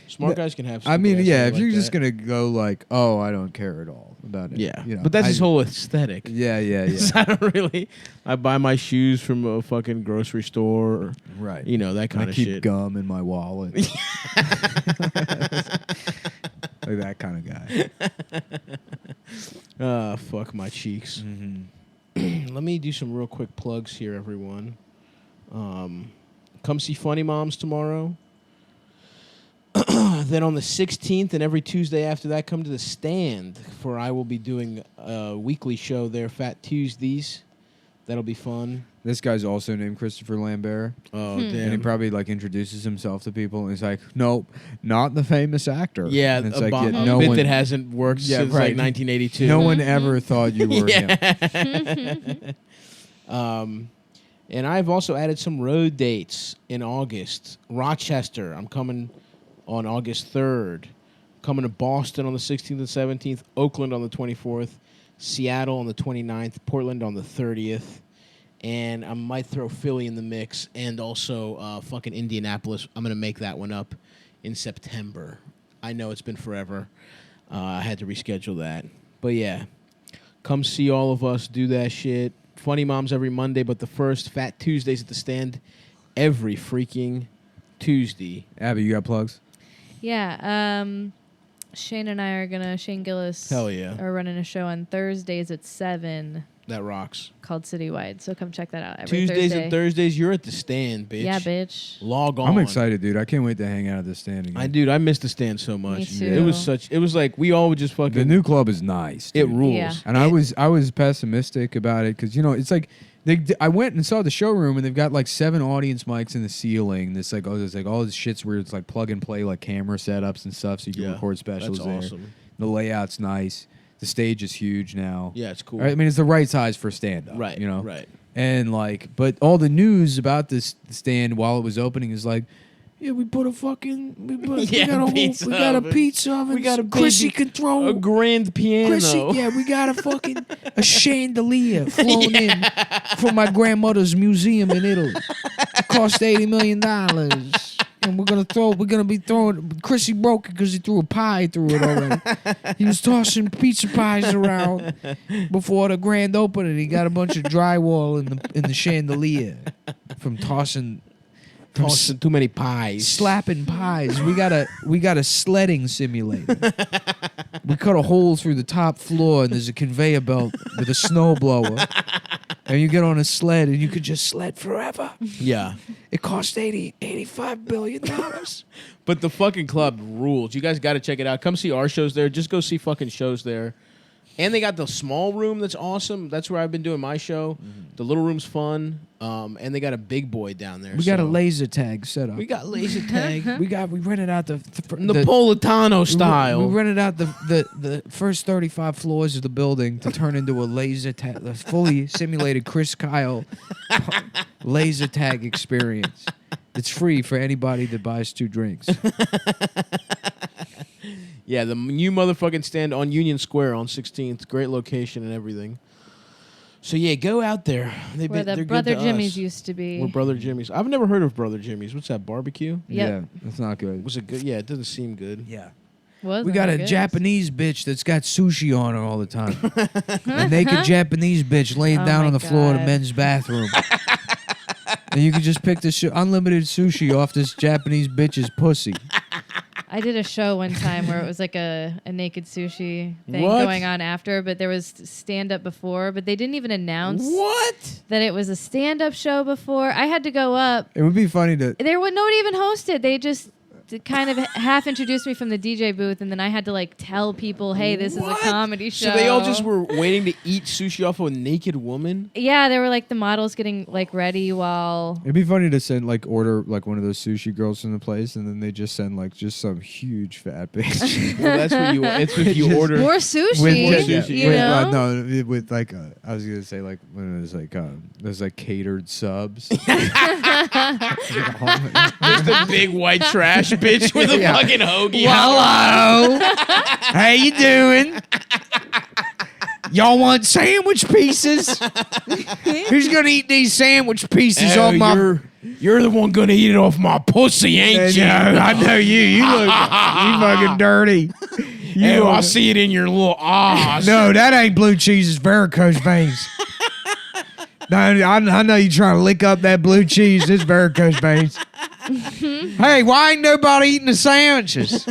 Smart guys can have I mean, stupid yeah, ass if hair you're like just that. going to go like, oh, I don't care at all about it. Yeah. You know, But that's I- his whole aesthetic. Yeah. So I don't really... I buy my shoes from a fucking grocery store or, Right. you know, that kind I of keep shit. gum in my wallet. Like that kind of guy. Fuck my cheeks. Mm-hmm. Let me do some real quick plugs here, everyone. Come see Funny Moms tomorrow. Then on the 16th and every Tuesday after that, come to the Stand, for I will be doing a weekly show there, Fat Tuesdays. That'll be fun. This guy's also named Christopher Lambert. Oh, And he damn. probably like introduces himself to people and he's like, nope, not the famous actor. Yeah, And it's a like, bomb, yeah, no bit one, that hasn't worked Yeah, since right. like 1982. no one ever thought you were him. And I've also added some road dates in August. Rochester, I'm coming on August 3rd. Coming to Boston on the 16th and 17th. Oakland on the 24th. Seattle on the 29th. Portland on the 30th. and I might throw Philly in the mix, and also fucking Indianapolis. I'm gonna make that one up in September. I know it's been forever. I had to reschedule that, but yeah, come see all of us do that shit. Funny Moms every Monday, but the first Fat Tuesdays at the Stand every freaking Tuesday. Abby, you got plugs? Yeah. Shane and I Shane Gillis. Hell yeah. Are running a show on Thursdays at 7 That rocks. called Citywide. So come check that out every Tuesdays Thursday. and Thursdays, you're at the Stand, bitch. Yeah, bitch. Log on. I'm excited, dude. I can't wait to hang out at the Stand again. I missed the Stand so much. Me too. It was like we all would just fucking. The new club is nice. It dude. rules. Yeah. And I was pessimistic about it because it's like I went and saw the showroom and they've got like 7 audience mics in the ceiling. There's like all this shit's where it's like plug and play like camera setups and stuff so you can record specials that's there. awesome. The layout's nice. The stage is huge now. Yeah, it's cool. I mean, it's the right size for stand up. Right. Right. And but all the news about this stand while it was opening is like, yeah, we got a pizza oven. We got a Chrissy baby- control. A grand piano. Chrissy, yeah, we got a chandelier flown in from my grandmother's museum in Italy. It cost $80 million. And we're gonna be throwing. Chrissy broke it because he threw a pie through it already. He was tossing pizza pies around before the grand opening. He got a bunch of drywall in the chandelier from tossing Too many pies. slapping pies. We got a sledding simulator. We cut a hole through the top floor and there's a conveyor belt with a snow blower. And you get on a sled and you could just sled forever. Yeah. It cost $85 billion. But the fucking club rules. You guys got to check it out. Come see our shows there. Just go see fucking shows there. And they got the small room that's awesome. That's where I've been doing my show. Mm-hmm. The little room's fun. And they got a big boy down there. We got a laser tag set up. We got laser tag. we rented out the Napolitano style. We rented out the first 35 floors of the building to turn into a laser tag, a fully simulated Chris Kyle laser tag experience. It's free for anybody that buys 2 drinks. Yeah, the new motherfucking stand on Union Square on 16th. Great location and everything. So yeah, go out there. Where the Brother Jimmy's used to be. Where Brother Jimmy's. I've never heard of Brother Jimmy's. What's that, barbecue? Yep. Yeah, that's not good. Was it good? Yeah, it doesn't seem good. Yeah. Wasn't We got a good. Japanese bitch that's got sushi on her all the time. A naked Japanese bitch laying Oh down my on the floor in a God. men's bathroom. And you can just pick this unlimited sushi off this Japanese bitch's pussy. I did a show one time where it was like a naked sushi thing What? going on after, but there was stand up before, but they didn't even announce What? that it was a stand up show before. I had to go up. It would be funny to. Nobody even hosted. They just kind of half introduced me from the DJ booth, and then I had to like tell people, "Hey, this is a What? comedy show." So they all just were waiting to eat sushi off of a naked woman? Yeah, they were like the models getting like ready while. It'd be funny to send order one of those sushi girls from the place, and then they just send just some huge fat bitch. Well, that's what you. It's what you order. More sushi, sushi. you know? no, with I was gonna say when it was there's catered subs. Just a big white trash bitch with a Yeah. fucking hoagie. Hello, how you doing? Y'all want sandwich pieces? Who's gonna eat these sandwich pieces off my? You're the one gonna eat it off my pussy, ain't you? I know you. You look you fucking dirty. Ew, I see it in your little ass. No, that ain't blue cheese. It's varicose veins. No, I know you trying to lick up that blue cheese. It's varicose veins. Hey, why ain't nobody eating the sandwiches?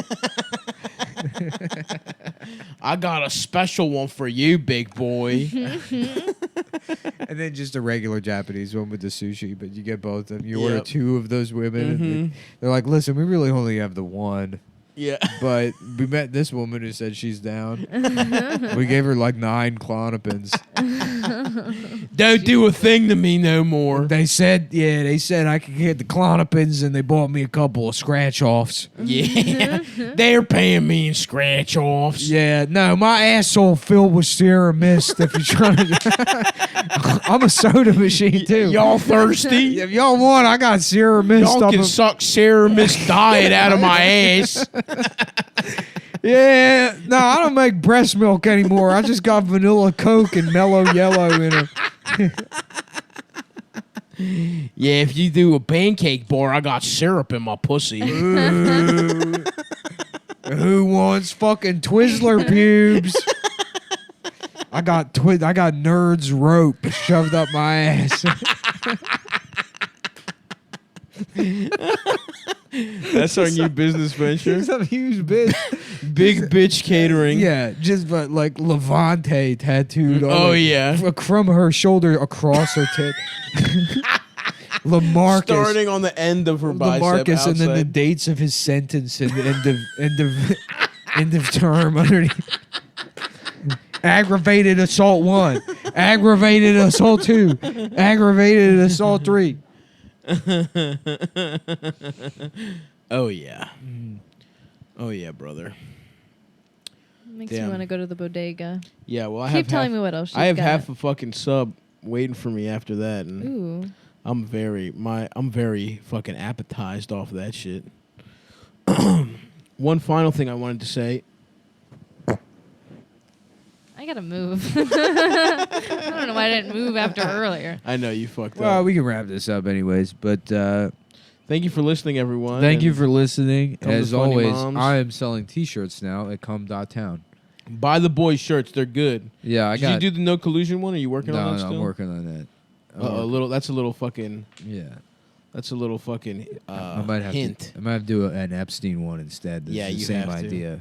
I got a special one for you, big boy. And then just a regular Japanese one with the sushi, but you get both of them. You order Yep. 2 of those women, and they're like, listen, we really only have the one. Yeah. But we met this woman who said she's down. We gave her 9 Klonopins. Don't do a thing to me no more. They said I could get the Klonopins, and they bought me a couple of scratch-offs. Yeah. They're paying me in scratch offs. Yeah, no, my asshole filled with Sierra Mist. If you're trying to, I'm a soda machine too. Y'all thirsty? If y'all want, I got Sierra Mist. Y'all up can in- suck Sarah Miss Diet out of my ass. Yeah, no, I don't make breast milk anymore. I just got vanilla Coke and Mellow Yellow in it. Yeah, if you do a pancake bar, I got syrup in my pussy. Who wants fucking Twizzler pubes? I got nerds rope shoved up my ass. That's our new business venture. It's a huge bit. Big bitch catering. Yeah, just but like Levante tattooed. Oh, yeah. From her shoulder across her tit. Lamarcus. Starting on the end of her bicep. Lamarcus, and then the outside. dates of his sentence and end of term underneath. Aggravated assault 1, aggravated assault 2, aggravated assault 3. Oh yeah. Oh yeah, brother. Makes Damn. me want to go to the bodega. Yeah, well, Keep telling me what else. I have got. half a fucking sub waiting for me after that, and Ooh. I'm very fucking appetized off of that shit. One final thing I wanted to say. I gotta move. I don't know why I didn't move after earlier. I know you fucked Well, up. we can wrap this up anyways, but Thank you for listening, everyone. thank you and for listening. come to As Funny always, Moms. I am selling T-shirts now at Cumtown. buy the boys' shirts; they're good. Yeah, I Did got. you do the no collusion one? Are you working on that no, still? I'm working on that. A little. That's a little fucking. Yeah, That's a little fucking I might have hint. To. I might have to do an Epstein one instead. Yeah, the you same have to. idea.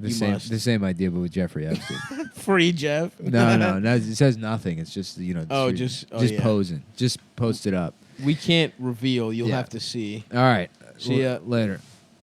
You must. The same idea, but with Jeffrey Epstein. Free Jeff. no, it says nothing. It's just Oh, just just yeah. posing. Just post it up. We can't reveal. You'll Yeah. have to see. All right. See ya. Later.